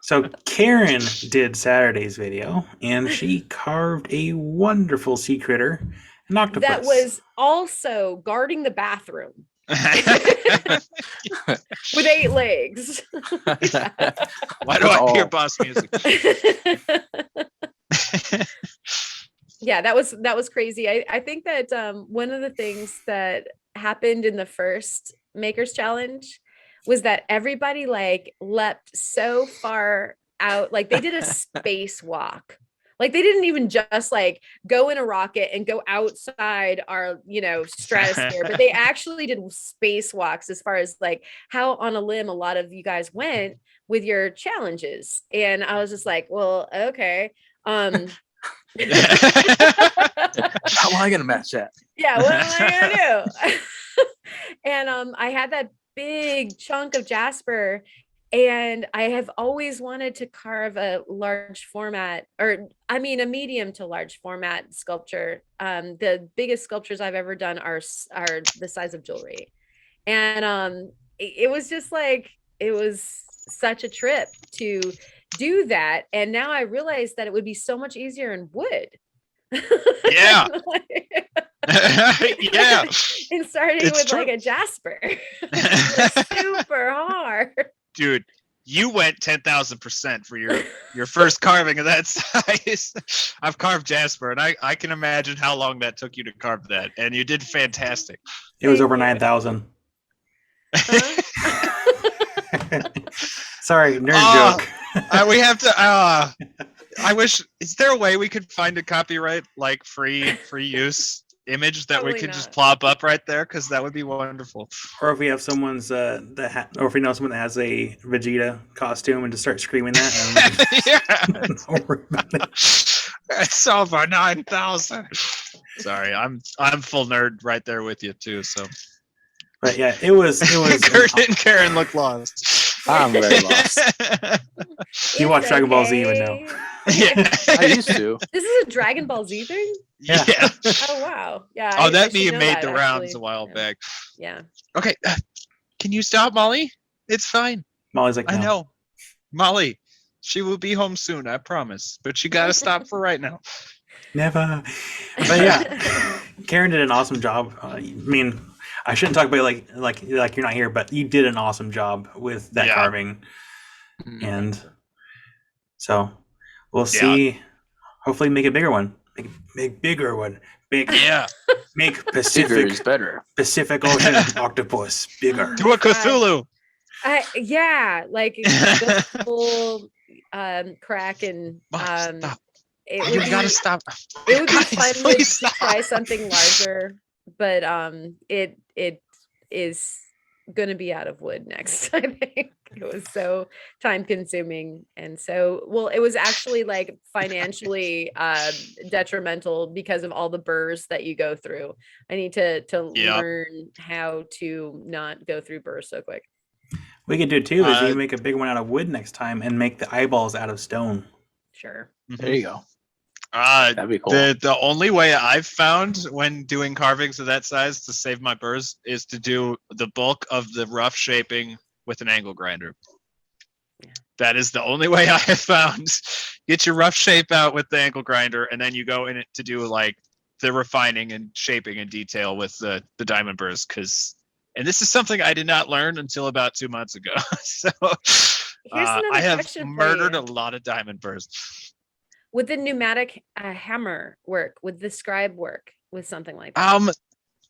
So Karen did Saturday's video, and she carved a wonderful sea critter, an octopus. That was also guarding the bathroom with 8 legs. Why do I hear Oh. boss music? Yeah, that was crazy. I think that one of the things that happened in the first Makers Challenge was that everybody like leapt so far out, like they did a spacewalk. Like they didn't even just like go in a rocket and go outside our, stratosphere, but they actually did spacewalks as far as like how on a limb a lot of you guys went with your challenges. And I was just like, well, okay. How am I gonna match that? Yeah, what am I gonna do? And I had that big chunk of Jasper, and I have always wanted to carve a large format, or I mean a medium to large format sculpture. The biggest sculptures I've ever done are the size of jewelry, and it was just like it was such a trip to do that. And now I realize that it would be so much easier in wood. Yeah. Yeah. And starting It's with true. like a Jasper. Like, super hard. Dude, you went 10,000% for your first carving of that size. I've carved Jasper, and I can imagine how long that took you to carve that, and you did fantastic. It was Thank over you. 9,000. Huh? Sorry, nerd joke. We have to. I wish. Is there a way we could find a copyright, like free use image that we Probably could just not. plop up right there? Because that would be wonderful. Or if we have someone's or if we know someone that has a Vegeta costume and just start screaming that. Yeah. Don't worry about it. It's over 9,000. Sorry, I'm full nerd right there with you too. So, But yeah, it was. Kurt and Karen look lost. I'm very lost. You watch It's Dragon Ball Z, you would know. okay. Yeah. I used to. This is a Dragon Ball Z thing? Yeah. Oh wow. Yeah. Oh, I that should know made that, the rounds actually. a while Yeah. back. Yeah. Okay, can you stop, Molly? It's fine. Molly's like, I no. know, Molly. She will be home soon, I promise. But you gotta stop for right now. Never. But yeah, Karen did an awesome job. I mean, I shouldn't talk about it like you're not here, but you did an awesome job with that Yeah. carving, Mm. and so we'll see. Hopefully, make a bigger one. Make bigger one. Yeah, Make Bigger Pacific is better. Ocean octopus bigger. do a Cthulhu. Yeah, like the full crack and Molly, stop. it You would be, gotta stop. it would be Guys, fun please to try stop. something larger, but it is gonna be out of wood next. I think it was so time consuming, and so it was actually like financially detrimental because of all the burrs that you go through. I need to Yep. learn how to not go through burrs so quick. We could do too is you Uh, make a big one out of wood next time and make the eyeballs out of stone. Sure. There you go. Uh, That'd be cool. the only way I've found when doing carvings of that size to save my burrs is to do the bulk of the rough shaping with an angle grinder. Yeah. That is the only way I have found. Get your rough shape out with the angle grinder, and then you go in it to do like the refining and shaping in detail with the diamond burrs. And this is something I did not learn until about 2 months ago. So Here's another I have question for murdered you. a lot of diamond burrs. Would the pneumatic hammer work? Would the scribe work with something like that?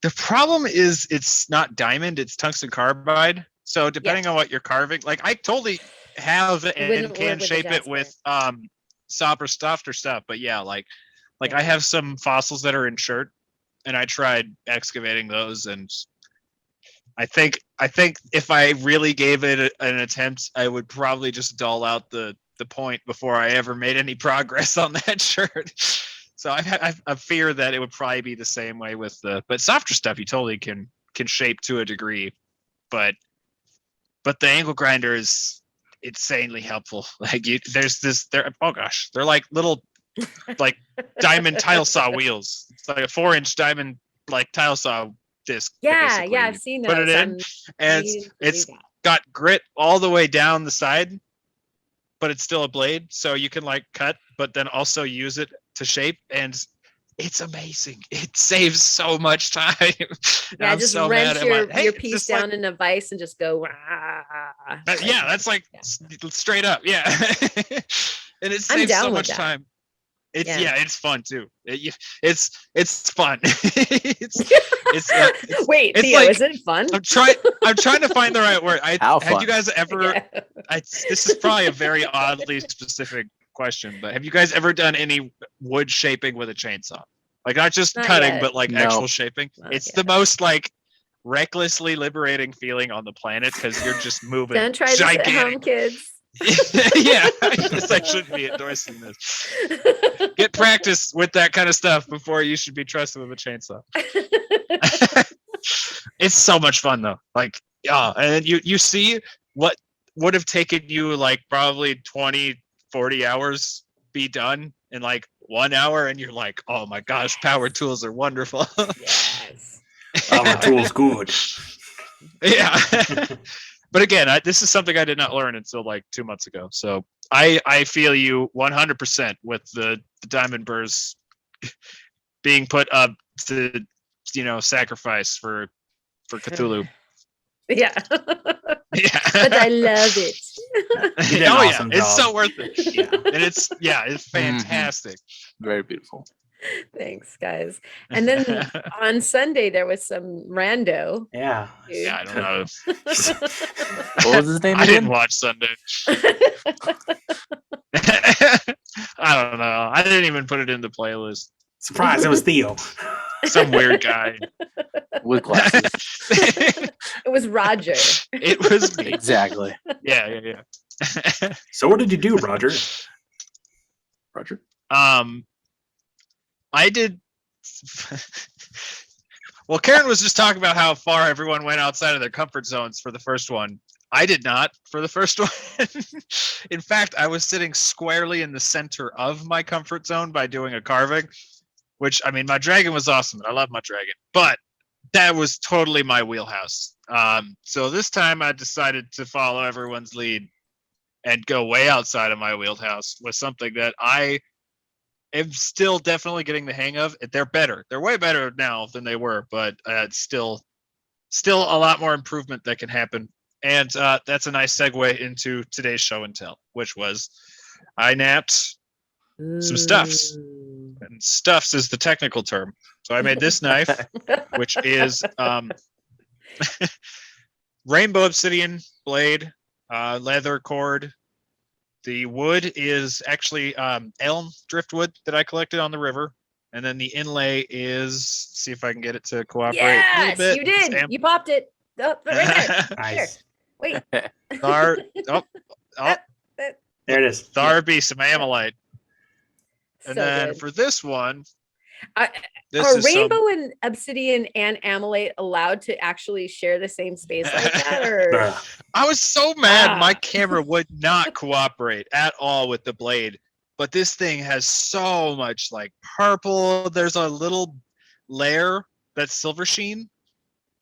The problem is it's not diamond, it's tungsten carbide. So depending on what you're carving, like I totally have and wouldn't can work with a shape it with softer stuff. But yeah, like Yeah. I have some fossils that are in shirt, and I tried excavating those, and I think if I really gave it an attempt, I would probably just dull out the point before I ever made any progress on that shirt. So I fear that it would probably be the same way with but softer stuff you totally can shape to a degree, but the angle grinder is insanely helpful. Like they're like little like diamond tile saw wheels. It's like a 4-inch diamond like tile saw disc. Yeah, basically. yeah, I've seen those. Put it in, and needing to it's do that. got grit all the way down the side, but it's still a blade, so you can like cut but then also use it to shape, and it's amazing. It saves so much time. Yeah, I'm just so wrench mad. I'm like, hey, your it's piece just down like, in a vise and just go. "Rah." yeah, that's like Yeah. straight up, yeah. And it I'm saves down so with much that. time. It's Yeah. it's fun too. It's fun. Wait, it's Theo, like- is it fun? I'm trying to find the right word. How Have you fun? guys ever? Yeah. This is probably a very oddly specific question, but have you guys ever done any wood shaping with a chainsaw? Like not just Not cutting, yet. but like No. actual shaping. Not It's yet. the most like recklessly liberating feeling on the planet because you're just moving. Don't try this at home, gigantic. kids. Yeah, I guess I shouldn't be endorsing this. Get practice with that kind of stuff before you should be trusted with a chainsaw. It's so much fun though. Like, yeah, and you see what would have taken you like probably 20, 40 hours be done in like 1 hour, and you're like, oh my gosh, power tools are wonderful. Yes. Our tool's good. Yeah. But again, this is something I did not learn until like 2 months ago. So I feel you 100% with the diamond burrs being put up to, sacrifice for Cthulhu. Yeah. Yeah. But I love it. You did an awesome It's job. so worth it. Yeah. And it's fantastic. Very beautiful. Thanks, guys. And then on Sunday there was some rando. Yeah. Dude. Yeah, I don't know. What was his name I didn't again? watch Sunday. I don't know. I didn't even put it in the playlist. Surprise! It was Theo. Some weird guy. With glasses. It was Roger. It was me. Exactly. Yeah. So what did you do, Roger? Roger. I did. Well, Karen was just talking about how far everyone went outside of their comfort zones for the first one. I did not for the first one. In fact, I was sitting squarely in the center of my comfort zone by doing a carving, which, I mean, my dragon was awesome. I love my dragon, but that was totally my wheelhouse. So this time I decided to follow everyone's lead and go way outside of my wheelhouse with something that I am still definitely getting the hang of. They're better. They're way better now than they were, but it's still a lot more improvement that can happen. And that's a nice segue into today's show and tell, which was I napped some stuffs. And stuffs is the technical term. So I made this knife, which is rainbow obsidian blade, leather cord. The wood is actually elm driftwood that I collected on the river. And then the inlay is, see if I can get it to cooperate a little Yes, bit. you did. You popped it. Oh, right there. Nice. Here. Wait. There There it is. Thar be some amylite. And So then good. for this one, Are rainbow and obsidian and amylite allowed to actually share the same space like that? Or Bruh. I was so mad my Ah. camera would not cooperate at all with the blade. But this thing has so much like purple. There's a little layer that's silver sheen.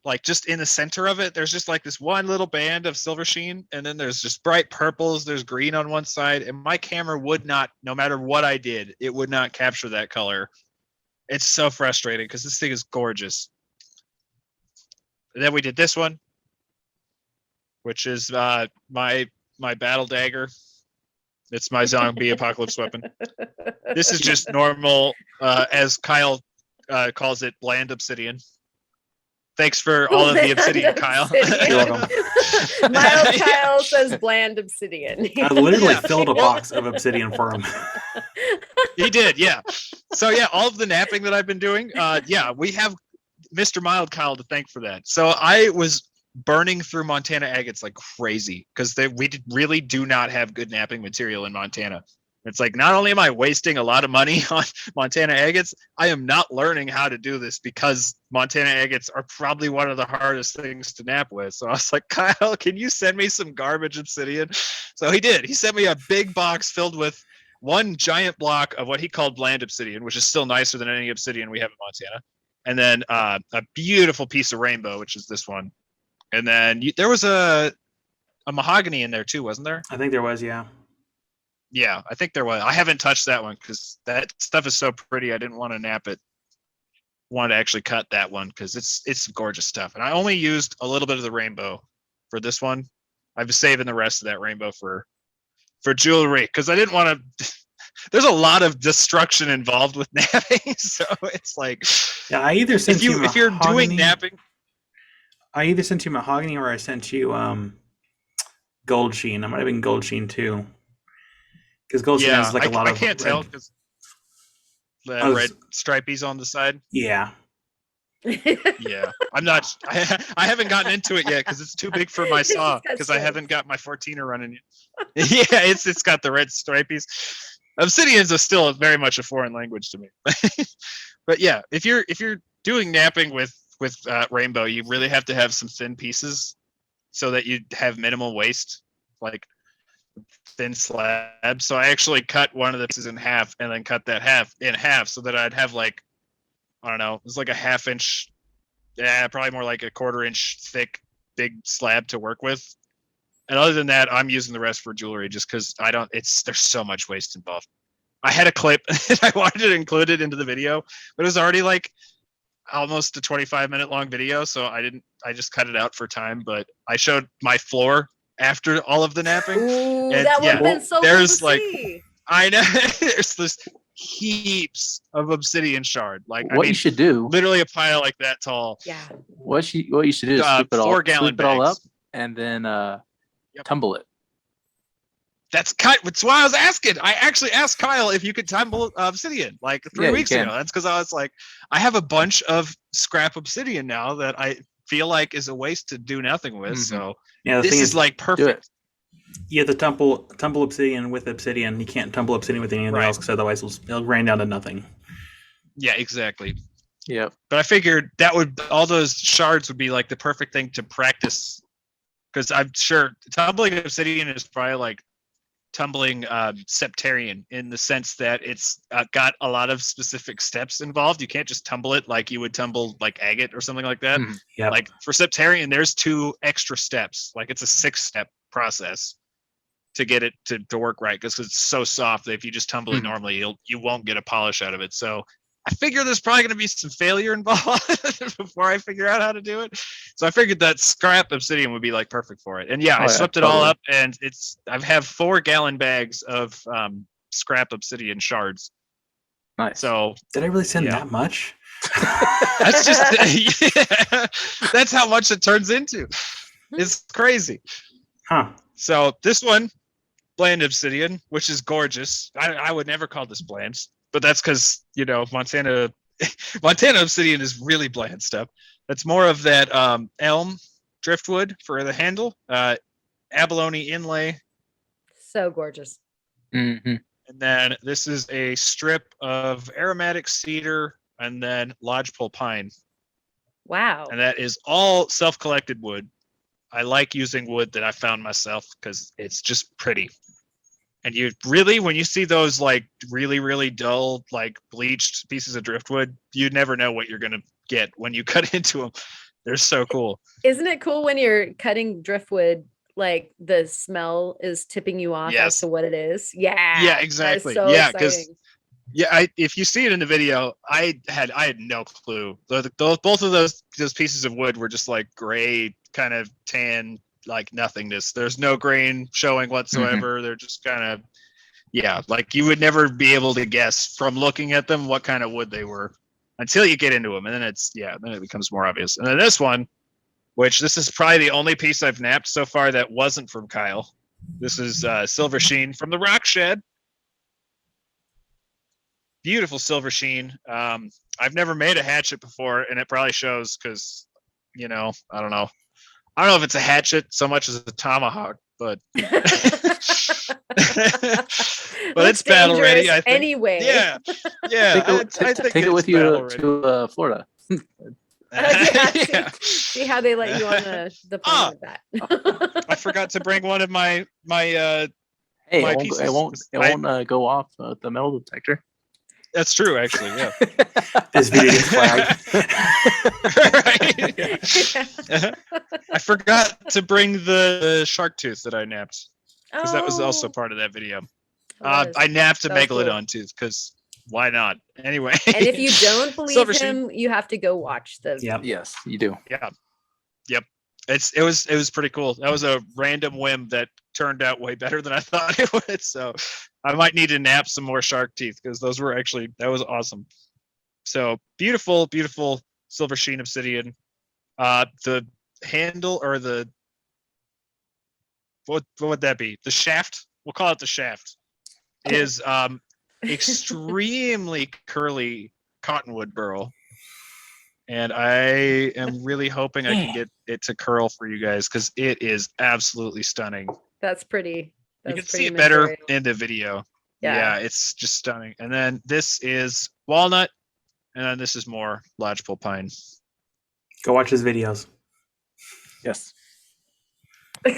Like just in the center of it, there's just like this one little band of silver sheen, and then there's just bright purples, there's green on one side, and my camera would not, no matter what I did, it would not capture that color. It's so frustrating because this thing is gorgeous. And then we did this one, which is my battle dagger. It's my zombie apocalypse weapon. This is just normal, as Kyle calls it, bland obsidian. Thanks for all of the obsidian, Kyle. You're welcome. Mild Kyle says bland obsidian. I literally Yeah. filled a box of obsidian for him. He did, yeah. So yeah, all of the napping that I've been doing, we have Mr. Mild Kyle to thank for that. So I was burning through Montana agates like crazy because we really do not have good napping material in Montana. It's like, not only am I wasting a lot of money on Montana agates, I am not learning how to do this because Montana agates are probably one of the hardest things to nap with. So I was like, Kyle, can you send me some garbage obsidian? So he did. He sent me a big box filled with one giant block of what he called bland obsidian, which is still nicer than any obsidian we have in Montana. And then a beautiful piece of rainbow, which is this one. And then there was a mahogany in there too, wasn't there? I think there was, yeah. Yeah, I think there was. I haven't touched that one because that stuff is so pretty. I didn't want to nap it. Wanted to actually cut that one because it's gorgeous stuff. And I only used a little bit of the rainbow for this one. I've saving the rest of that rainbow for jewelry because I didn't want to. There's a lot of destruction involved with napping, so it's like, Yeah, I either sent if you're doing napping, I either sent you mahogany or I sent you gold sheen. I might have been gold sheen too. Because gold sheen has like a lot of. I can't tell because the red stripies on the side. Yeah. Yeah, I'm not. I haven't gotten into it yet because it's too big for my saw because I haven't got my 14er running yet. Yeah, it's got the red stripies. Obsidians are still very much a foreign language to me. But yeah, if you're doing napping with rainbow, you really have to have some thin pieces so that you have minimal waste, like thin slab. So I actually cut one of the pieces in half and then cut that half in half so that I'd have like, I don't know, it was like a ½ inch, probably more like a 1/4 inch thick, big slab to work with. And other than that, I'm using the rest for jewelry just because there's so much waste involved. I had a clip and I wanted to include it into the video, but it was already like almost a 25-minute long video. So I just cut it out for time, but I showed my floor after all of the napping. Ooh, And that would have been so cool there's to like, see. I know there's this heaps of obsidian shard. Like, What you should do, literally a pile like that tall. Yeah. what you should do is sweep it all, 4-gallon sweep it all up, bags. and then tumble it. That's why I was asking. I actually asked Kyle if you could tumble obsidian like 3 weeks ago. That's because I was like, I have a bunch of scrap obsidian now that I feel like is a waste to do nothing with. So this is like perfect. You have to tumble obsidian with obsidian. You can't tumble obsidian with anything else because otherwise it'll grind down to nothing. Yeah, exactly. Yep. But I figured all those shards would be like the perfect thing to practice, because I'm sure tumbling obsidian is probably like tumbling septarian in the sense that it's got a lot of specific steps involved. You can't just tumble it like you would tumble like agate or something like that. Yeah. Like for septarian, there's 2 extra steps. Like it's a 6-step process to get it to work right, because it's so soft that if you just tumble it normally, you won't get a polish out of it. So I figure there's probably going to be some failure involved before I figure out how to do it. So I figured that scrap obsidian would be like perfect for it. And I swept it all up, and I have 4-gallon bags of scrap obsidian shards. Nice. So did I really send that much? That's just that's how much it turns into. It's crazy. Huh. So this one, bland obsidian, which is gorgeous. I would never call this bland, but that's because Montana obsidian is really bland stuff. That's more of that elm driftwood for the handle, abalone inlay. So gorgeous. And then this is a strip of aromatic cedar and then lodgepole pine. Wow. And that is all self-collected wood. I like using wood that I found myself because it's just pretty. And you really, when you see those like really, really dull, like bleached pieces of driftwood, you never know what you're going to get when you cut into them. They're so cool. Isn't it cool when you're cutting driftwood, like the smell is tipping you off as to what it is? Yeah. Yeah, exactly. So because if you see it in the video, I had no clue. Both of those pieces of wood were just like gray, kind of tan, like nothingness. There's no grain showing whatsoever. They're just kind of, like you would never be able to guess from looking at them what kind of wood they were until you get into them. And then then it becomes more obvious. And then this one, which this is probably the only piece I've napped so far that wasn't from Kyle. This is Silver Sheen from the Rock Shed. Beautiful silver sheen. I've never made a hatchet before, and it probably shows because, I don't know. I don't know if it's a hatchet so much as a tomahawk, but it's battle ready. I think. Anyway. Yeah. Take it with you to Florida. See how they let you on the plane with that. I forgot to bring one of my Hey, it won't go off the metal detector. That's true, actually. Yeah. This video gets flagged. I forgot to bring the shark tooth that I napped, because that was also part of that video. I napped a megalodon tooth because why not? Anyway. And if you don't believe him, you have to go watch the. Yep. Yes, you do. Yeah. Yep. It was pretty cool. That was a random whim that turned out way better than I thought it would. So I might need to nap some more shark teeth, because that was awesome. So beautiful, beautiful silver sheen obsidian. The handle, or what would that be? The shaft. We'll call it the shaft. Is extremely curly cottonwood burl. And I am really hoping I can get it to curl for you guys, because it is absolutely stunning. That's pretty. You can see it better in the video. Yeah, it's just stunning. And then this is walnut, and then this is more lodgepole pine. Go watch his videos. Yes. Yeah.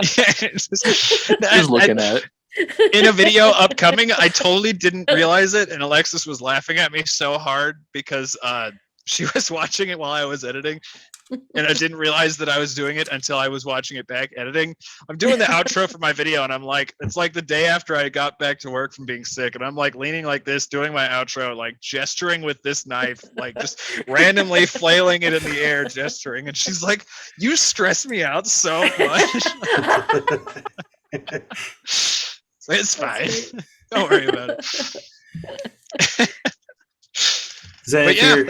Just looking at it. In a video upcoming, I totally didn't realize it, and Alexis was laughing at me so hard because she was watching it while I was editing, and I didn't realize that I was doing it until I was watching it back editing. I'm doing the outro for my video, and I'm like, it's like the day after I got back to work from being sick, and I'm like leaning like this, doing my outro, like gesturing with this knife, like just randomly flailing it in the air, gesturing. And she's like, "You stress me out so much." So it's fine. Don't worry about it. But yeah,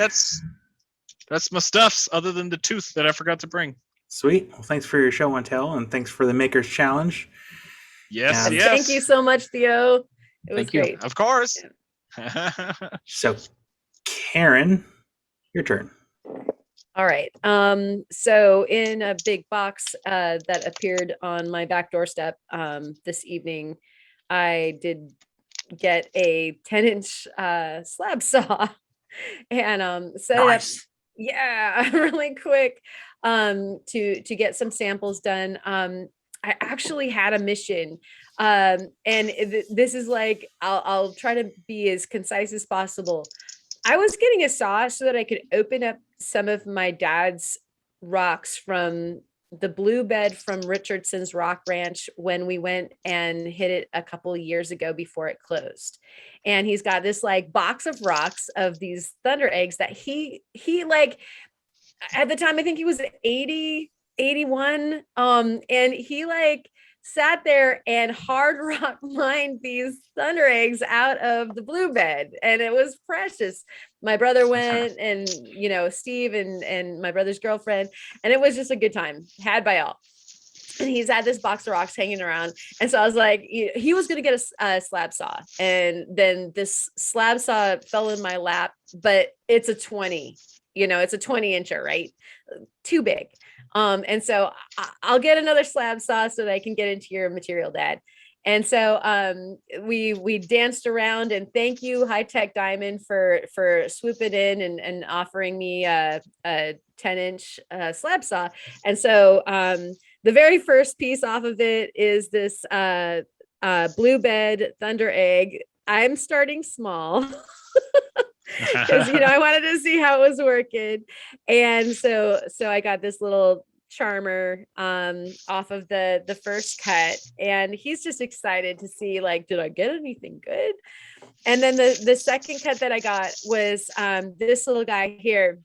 that's my stuffs, other than the tooth that I forgot to bring. Sweet. Well, thanks for your show and tell, and thanks for the Maker's Challenge. Yes, And yes. Thank you so much, Theo. It was Thank you. great. Of course. So, Karen, your turn. All right. So in a big box that appeared on my back doorstep this evening, I did get a 10-inch slab saw and set it up. Yeah, really quick to get some samples done. I actually had a mission, and this is like I'll try to be as concise as possible. I was getting a saw so that I could open up some of my dad's rocks from the blue bed from Richardson's Rock Ranch when we went and hit it a couple of years ago before it closed. And he's got this like box of rocks of these thunder eggs that he like at the time, I think he was 80, 81. And he like sat there and hard rock mined these thunder eggs out of the blue bed, and it was precious. My brother went, and Steve and my brother's girlfriend, and it was just a good time had by all. And he's had this box of rocks hanging around, and so I was like, he was gonna get a slab saw, and then this slab saw fell in my lap, but it's a 20, it's a 20-incher, right? Too big. And so I'll get another slab saw so that I can get into your material, Dad. And so we danced around, and thank you, High Tech Diamond, for swooping in and offering me a 10-inch slab saw. And so the very first piece off of it is this blue bed thunder egg. I'm starting small. Because I wanted to see how it was working, and so I got this little charmer off of the first cut, and he's just excited to see, like, did I get anything good? And then the second cut that I got was this little guy here,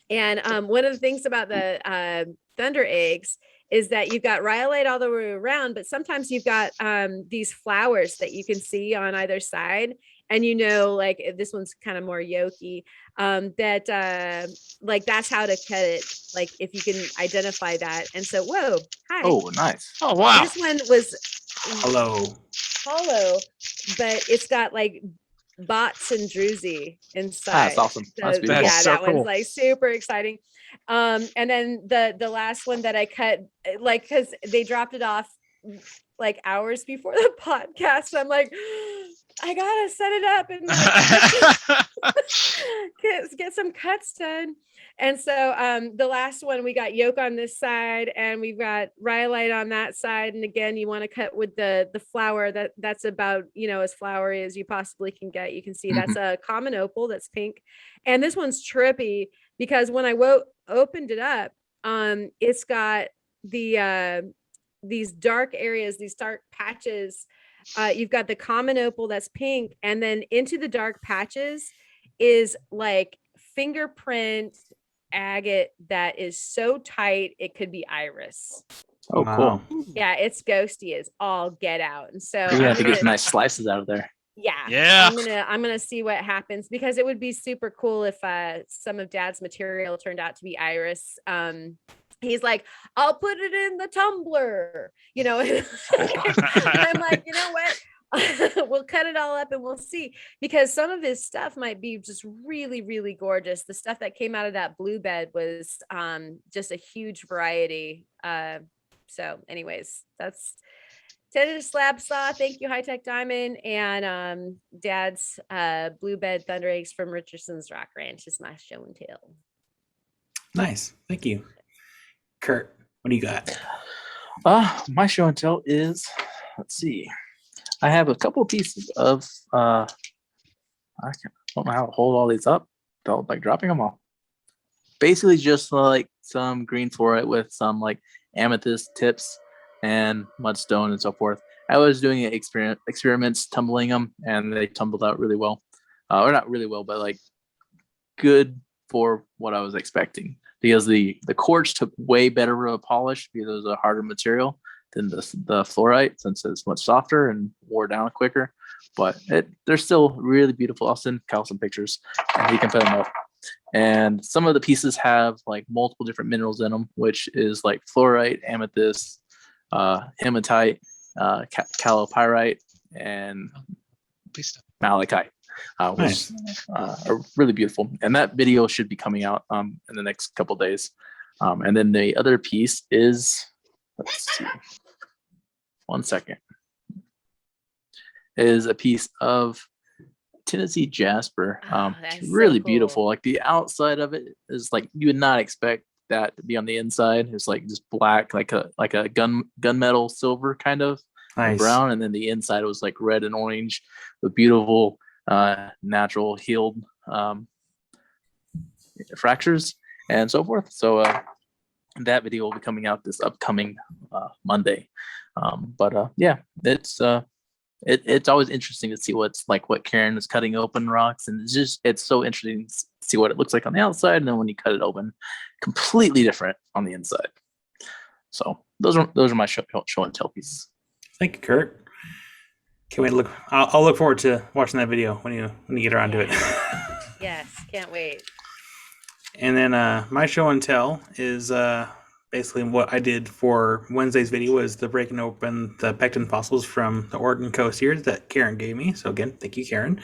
and one of the things about the thunder eggs is that you've got rhyolite all the way around, but sometimes you've got these flowers that you can see on either side. And like this one's kind of more yolky, that like that's how to cut it. Like if you can identify that. And so, whoa, hi. Oh, nice. Oh, wow. This one was hollow, but it's got like bots and druzy inside. That's awesome. So, That's beautiful. yeah, so that cool. one's like super exciting. And then the last one that I cut, like, because they dropped it off like hours before the podcast. I'm like, I gotta set it up and like, get some cuts done. And so the last one, we got yolk on this side, and we've got rhyolite on that side. And again, you want to cut with the flower that's about as flowery as you possibly can get. You can see that's a common opal that's pink, and this one's trippy because when I opened it up, it's got these dark areas, these dark patches. You've got the common opal that's pink, and then into the dark patches is like fingerprint agate that is so tight it could be iris. Oh, cool. Yeah, it's ghosty as all get out. And so You have to get some nice slices out of there. Yeah. I'm gonna see what happens, because it would be super cool if some of Dad's material turned out to be iris. He's like, I'll put it in the tumbler, I'm like, you know what? We'll cut it all up and we'll see, because some of his stuff might be just really, really gorgeous. The stuff that came out of that blue bed was just a huge variety. So anyways, that's 10-inch slab saw. Thank you, High Tech Diamond, and Dad's blue bed thunder eggs from Richardson's Rock Ranch is my show and tell. Nice. Thank you. Kurt, what do you got? My show and tell is, let's see. I have a couple of pieces of I don't know how to hold all these up, felt like dropping them all. Basically, just like some green fluorite with some like amethyst tips and mudstone and so forth. I was doing experiments tumbling them, and they tumbled out really well, or not really well, but like good for what I was expecting. Because the quartz took way better of a polish because it was a harder material than the fluorite, since it's much softer and wore down quicker. But they're still really beautiful. I'll send Kyle some pictures, and he can put them up. And some of the pieces have like multiple different minerals in them, which is like fluorite, amethyst, hematite, calopyrite, and malachite, which are really beautiful. And that video should be coming out in the next couple of days. And then the other piece is, let's see, 1 second, is a piece of Tennessee Jasper. Really so cool. Beautiful. Like the outside of it is like you would not expect that to be on the inside. It's like just black, like a gunmetal silver kind of brown, and then the inside was like red and orange with beautiful natural healed fractures and so forth. So that video will be coming out this upcoming Monday. Yeah, it's always interesting to see what Karen is cutting open rocks, and it's so interesting to see what it looks like on the outside, and then when you cut it open, completely different on the inside. So those are my show and tell pieces. Thank you, Kurt. Can't wait to look. I'll look forward to watching that video when you get around to it. Yes, can't wait. And then my show and tell is basically what I did for Wednesday's video was the breaking open the Pectin fossils from the Oregon coast here that Karen gave me. So again, thank you, Karen.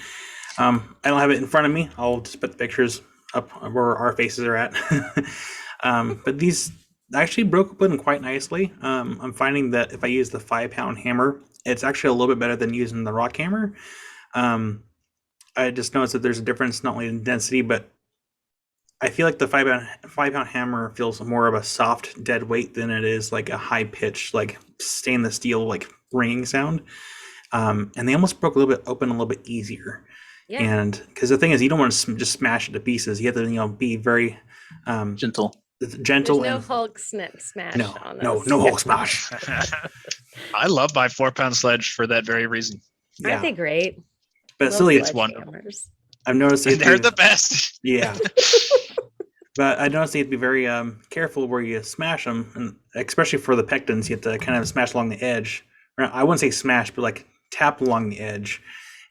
I don't have it in front of me. I'll just put the pictures up where our faces are at. But these actually broke open quite nicely. I'm finding that if I use the 5-pound hammer, it's actually a little bit better than using the rock hammer. I just noticed that there's a difference not only in density, but I feel like the 5-pound hammer feels more of a soft, dead weight than it is like a high pitch, like stainless steel, like ringing sound. And they almost broke a little bit open a little bit easier. Yeah. And because the thing is, you don't want to just smash it to pieces. You have to, be very gentle. There's no Hulk smash. No Hulk smash. I love my 4-pound sledge for that very reason. Yeah. Aren't they great? But silly, it's wonderful. I've noticed they're the best. Yeah. But I noticed you have to be very careful where you smash them, and especially for the pectins, you have to kind of smash along the edge. I wouldn't say smash, but like tap along the edge,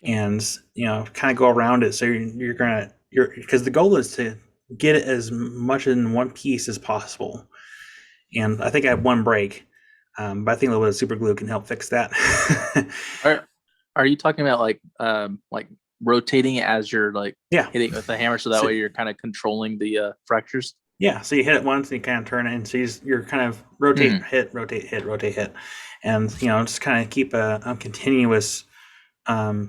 and kind of go around it. So you're because the goal is to get it as much in one piece as possible. And I think I have one break, but I think a little bit of super glue can help fix that. Are you talking about like rotating it as you're hitting it with the hammer, so that way you're kind of controlling the fractures? Yeah, so you hit it once and you kind of turn it, and so you're kind of rotate, hit, and just kind of keep a continuous, I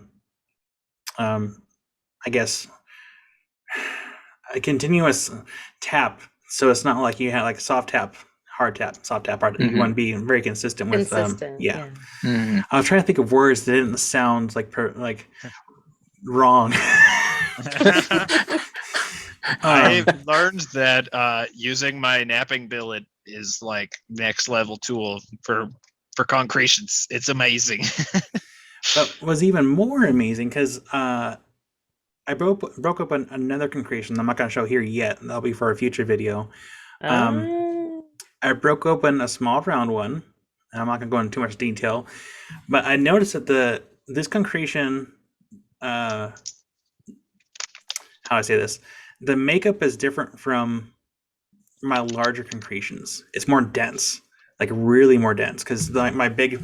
guess, a continuous tap. So it's not like you have like soft tap, hard tap, soft tap, hard tap. You want to be very consistent with yeah. Mm-hmm. I was trying to think of words that didn't sound like wrong. I've learned that using my napping billet is like next level tool for concretions. It's amazing. But was even more amazing because I broke up another concretion I'm not going to show here yet. That'll be for a future video. I broke open a small round one. I'm not going to go into too much detail, but I noticed that this concretion, how I say this, the makeup is different from my larger concretions. It's more dense, like really more dense, because my big,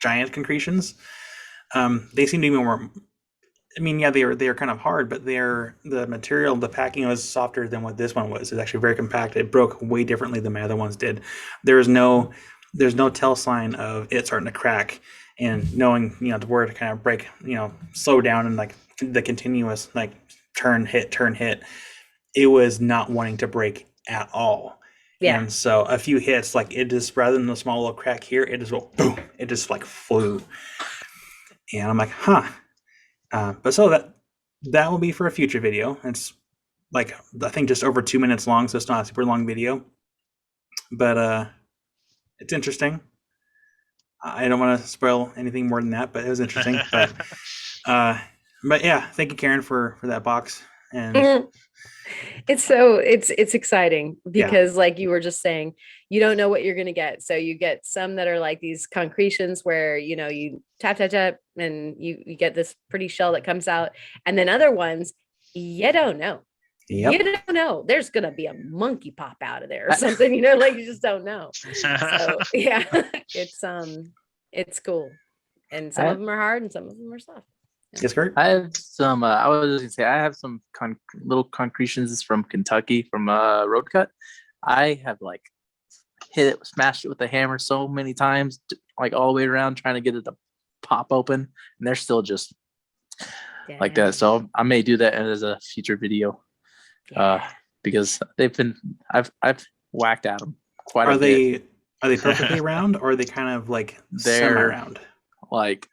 giant concretions, they seem to be more. I mean, yeah, they are kind of hard, but the material, the packing was softer than what this one was. It's actually very compact. It broke way differently than my other ones did. There's no tell sign of it starting to crack, and knowing where to kind of break, slow down, and like the continuous like turn hit. It was not wanting to break at all. Yeah. And so a few hits, like it just, rather than a small little crack here, it just went boom. It just like flew. And I'm like, huh. But so that will be for a future video. It's like I think just over 2 minutes long, so it's not a super long video. But it's interesting. I don't want to spoil anything more than that, but it was interesting. But yeah, thank you, Karen, for that box. And it's exciting Yeah. because like you were just saying, you don't know what you're going to get. So you get some that are like these concretions where, you know, you tap, tap, tap, and you get this pretty shell that comes out. And then other ones, you don't know. yep, You don't know. There's going to be a monkey pop out of there or something, you know, like you just don't know. So yeah, it's cool. And some of them are hard and some of them are soft. yes, Kurt. I have some. I was just gonna say I have some little concretions from Kentucky from Road Cut. I have like smashed it with a hammer so many times, like all the way around, trying to get it to pop open, and they're still just like that. So I may do that as a future video, because I've whacked at them quite a bit. Are they perfectly round, or are they kind of like They're semi-round? Like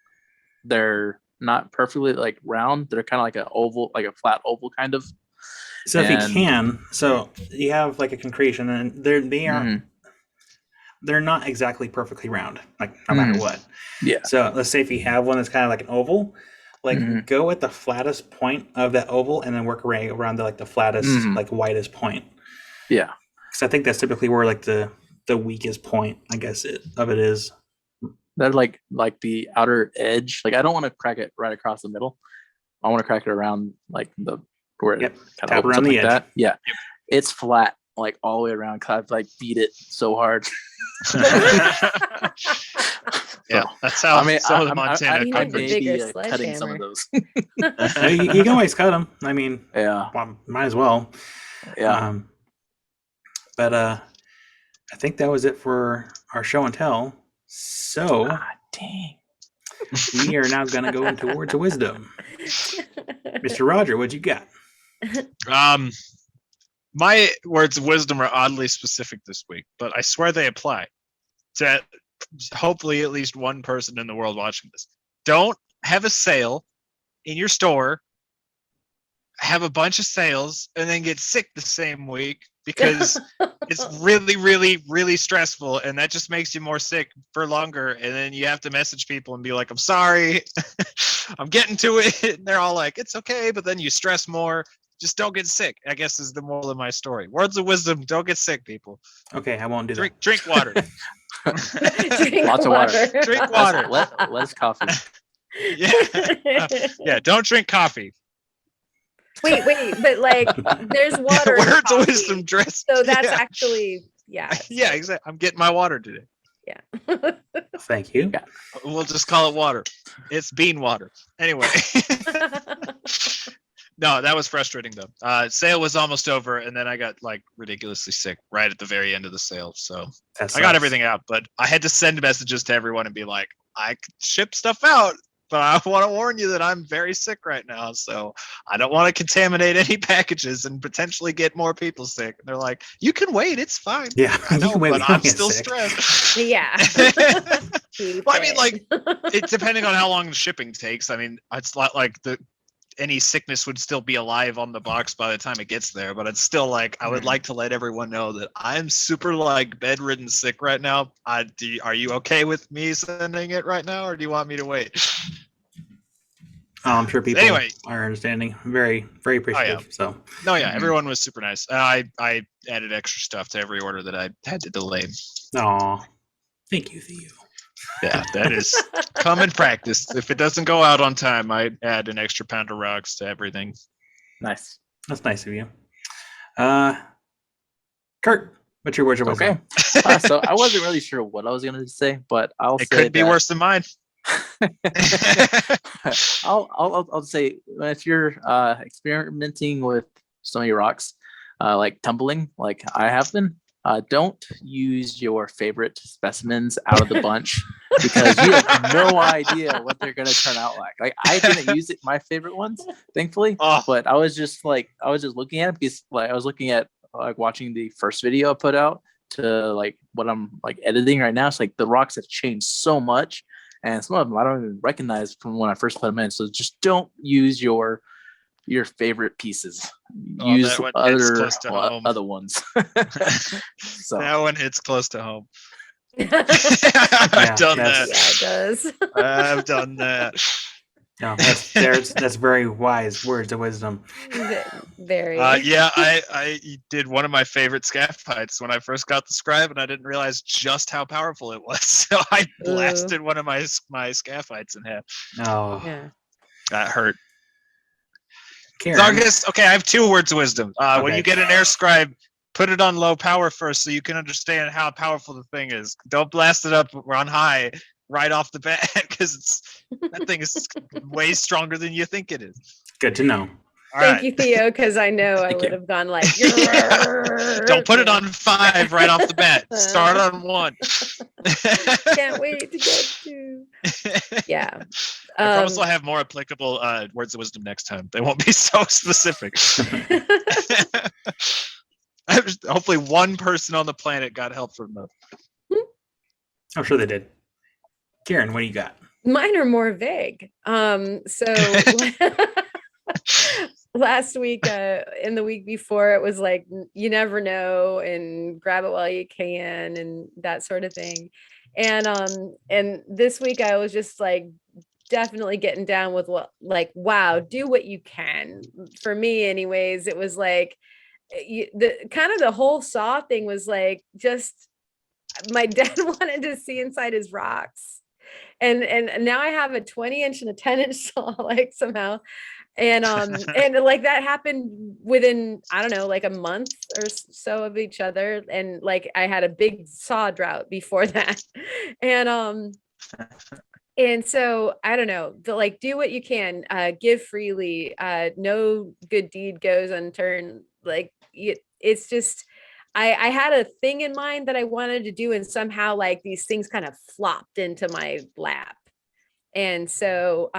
they're not perfectly like round. They're kind of like an oval, like a flat oval kind of. So if you can, so you have like a concretion, and they aren't. They're not exactly perfectly round, like no matter what. Yeah. So let's say if you have one that's kind of like an oval, like go at the flattest point of that oval, and then work around the flattest, like widest point. Yeah. Because I think that's typically where like the weakest point, I guess, of it is. They're like the outer edge. Like I don't want to crack it right across the middle. I want to crack it around like where it kind of around the edge. That. Yeah. Yep. It's flat like all the way around because I've like beat it so hard. Yeah, that's how some of the Montana I may be cutting cutting some of those. You can always cut them. I mean, well, might as well. Yeah. But I think that was it for our show and tell. So, dang. We are now going to go into words of wisdom. Mr. Roger, what you got? My words of wisdom are oddly specific this week, but I swear they apply to hopefully at least one person in the world watching this. Don't have a sale in your store, have a bunch of sales, and then get sick the same week, because it's really, really, really stressful, and that just makes you more sick for longer. And then you have to message people and be like, I'm sorry, I'm getting to it. And they're all like, it's okay, but then you stress more. Just don't get sick, I guess, is the moral of my story. Words of wisdom: don't get sick, people. Okay, I won't do that. Drink water. Lots of water. Drink water. Less coffee. Yeah, don't drink coffee. Wait, but like there's water. Words of wisdom dressed. So that's actually, yeah. Yeah, exactly. I'm getting my water today. Yeah. Thank you. Yeah. We'll just call it water. It's bean water. Anyway. No, that was frustrating though. Sale was almost over, and then I got like ridiculously sick right at the very end of the sale. So I got everything out, but I had to send messages to everyone and be like, I could ship stuff out, but I want to warn you that I'm very sick right now. So I don't want to contaminate any packages and potentially get more people sick. And they're like, you can wait. It's fine. Yeah, I know, wait, but I'm still stressed. Yeah. Well, I mean, like, it's depending on how long the shipping takes. I mean, it's not like any sickness would still be alive on the box by the time it gets there, but it's still like, I would like to let everyone know that I'm super like bedridden sick right now. Are you okay with me sending it right now, or do you want me to wait? Oh, I'm sure people are understanding. Very, very appreciative. Oh, yeah. So no, yeah, everyone was super nice. I added extra stuff to every order that I had to delay. Aw, thank you, Theo. Yeah, that is common practice. If it doesn't go out on time, I add an extra pound of rocks to everything. Nice. That's nice of you. Kurt, what's your words of wisdom? Okay. So I wasn't really sure what I was going to say, but it could be worse than mine. I'll say, if you're experimenting with some of your rocks, like tumbling, like I have been, don't use your favorite specimens out of the bunch, because you have no idea what they're going to turn out like. Like I didn't use my favorite ones, thankfully, but I was just looking at it because like I was looking at like watching the first video I put out to like what I'm like editing right now. It's like the rocks have changed so much, and some of them I don't even recognize from when I first put them in. So just don't use your your favorite pieces. Oh, Use that one hits other close to home. other ones. So That one hits close to home. Yeah, I've done that. it does. I've done that. No, that's very wise words of wisdom. Very. Yeah, I did one of my favorite scaff fights when I first got the scribe, and I didn't realize just how powerful it was. So I blasted one of my scaff fights in half. Oh, Yeah. That hurt. Karen. Zargus, okay, I have 2 words of wisdom. When Okay. you get an air scribe, put it on low power first so you can understand how powerful the thing is. Don't blast it up on high right off the bat, because that thing is way stronger than you think it is. Good to know. Thank you, Theo, because I know I would have gone like. Don't put it on 5 right off the bat. Start on 1. Can't wait to get to. Yeah. I promise I'll have more applicable words of wisdom next time. They won't be so specific. Hopefully one person on the planet got help from them. I'm sure they did. Karen, what do you got? Mine are more vague. So last week, and the week before, it was like, you never know, and grab it while you can, and that sort of thing. And this week I was just like definitely getting down with wow, do what you can. For me anyways, it was like the whole saw thing was like, just my dad wanted to see inside his rocks. And now I have a 20-inch and a 10-inch saw, like somehow. And like that happened within, I don't know, like a month or so of each other. And like I had a big saw drought before that. And so I don't know, like, do what you can, give freely, no good deed goes unturned. Like it's just, I had a thing in mind that I wanted to do, and somehow like these things kind of flopped into my lap. And so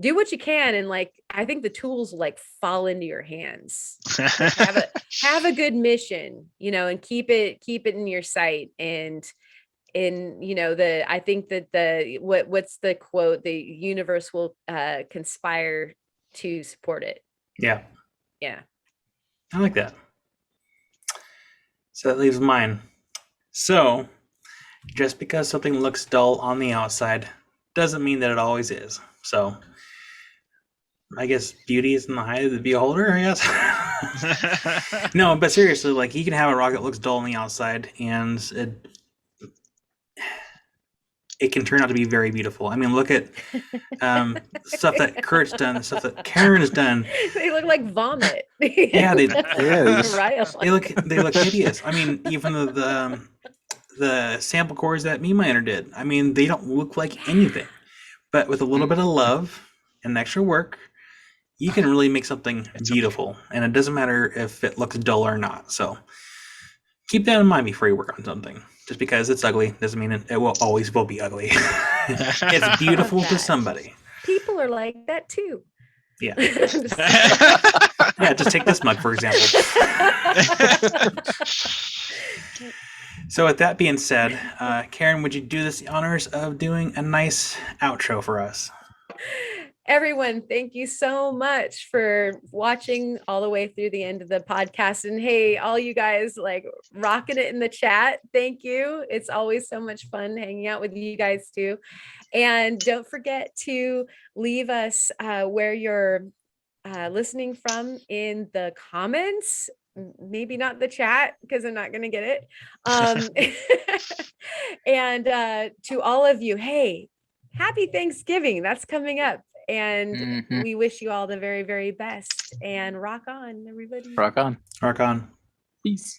do what you can, and like I think the tools will like fall into your hands. Like, have a good mission, and keep it in your sight. And I think that what's the quote? The universe will conspire to support it. Yeah. Yeah. I like that. So that leaves mine. So, just because something looks dull on the outside doesn't mean that it always is. So, I guess beauty is in the eye of the beholder, I guess. No, but seriously, like, you can have a rock that looks dull on the outside, and it can turn out to be very beautiful. I mean, look at stuff that Kurt's done, stuff that Karen's done. They look like vomit. Yeah, they look hideous. I mean, even the sample cores that Me Miner did. I mean, they don't look like anything, but with a little bit of love and extra work, you can really make something beautiful. And it doesn't matter if it looks dull or not. So keep that in mind before you work on something. Just because it's ugly doesn't mean it will always be ugly. It's beautiful to somebody. People are like that too. Yeah. Yeah, just take this mug, for example. So with that being said, Karen, would you do us the honors of doing a nice outro for us? Everyone, thank you so much for watching all the way through the end of the podcast. And hey, all you guys like rocking it in the chat, thank you. It's always so much fun hanging out with you guys too. And don't forget to leave us where you're listening from in the comments. Maybe not the chat, because I'm not going to get it. And to all of you, hey, happy Thanksgiving. That's coming up. And we wish you all the very, very best. And rock on, everybody. Rock on. Rock on. Peace.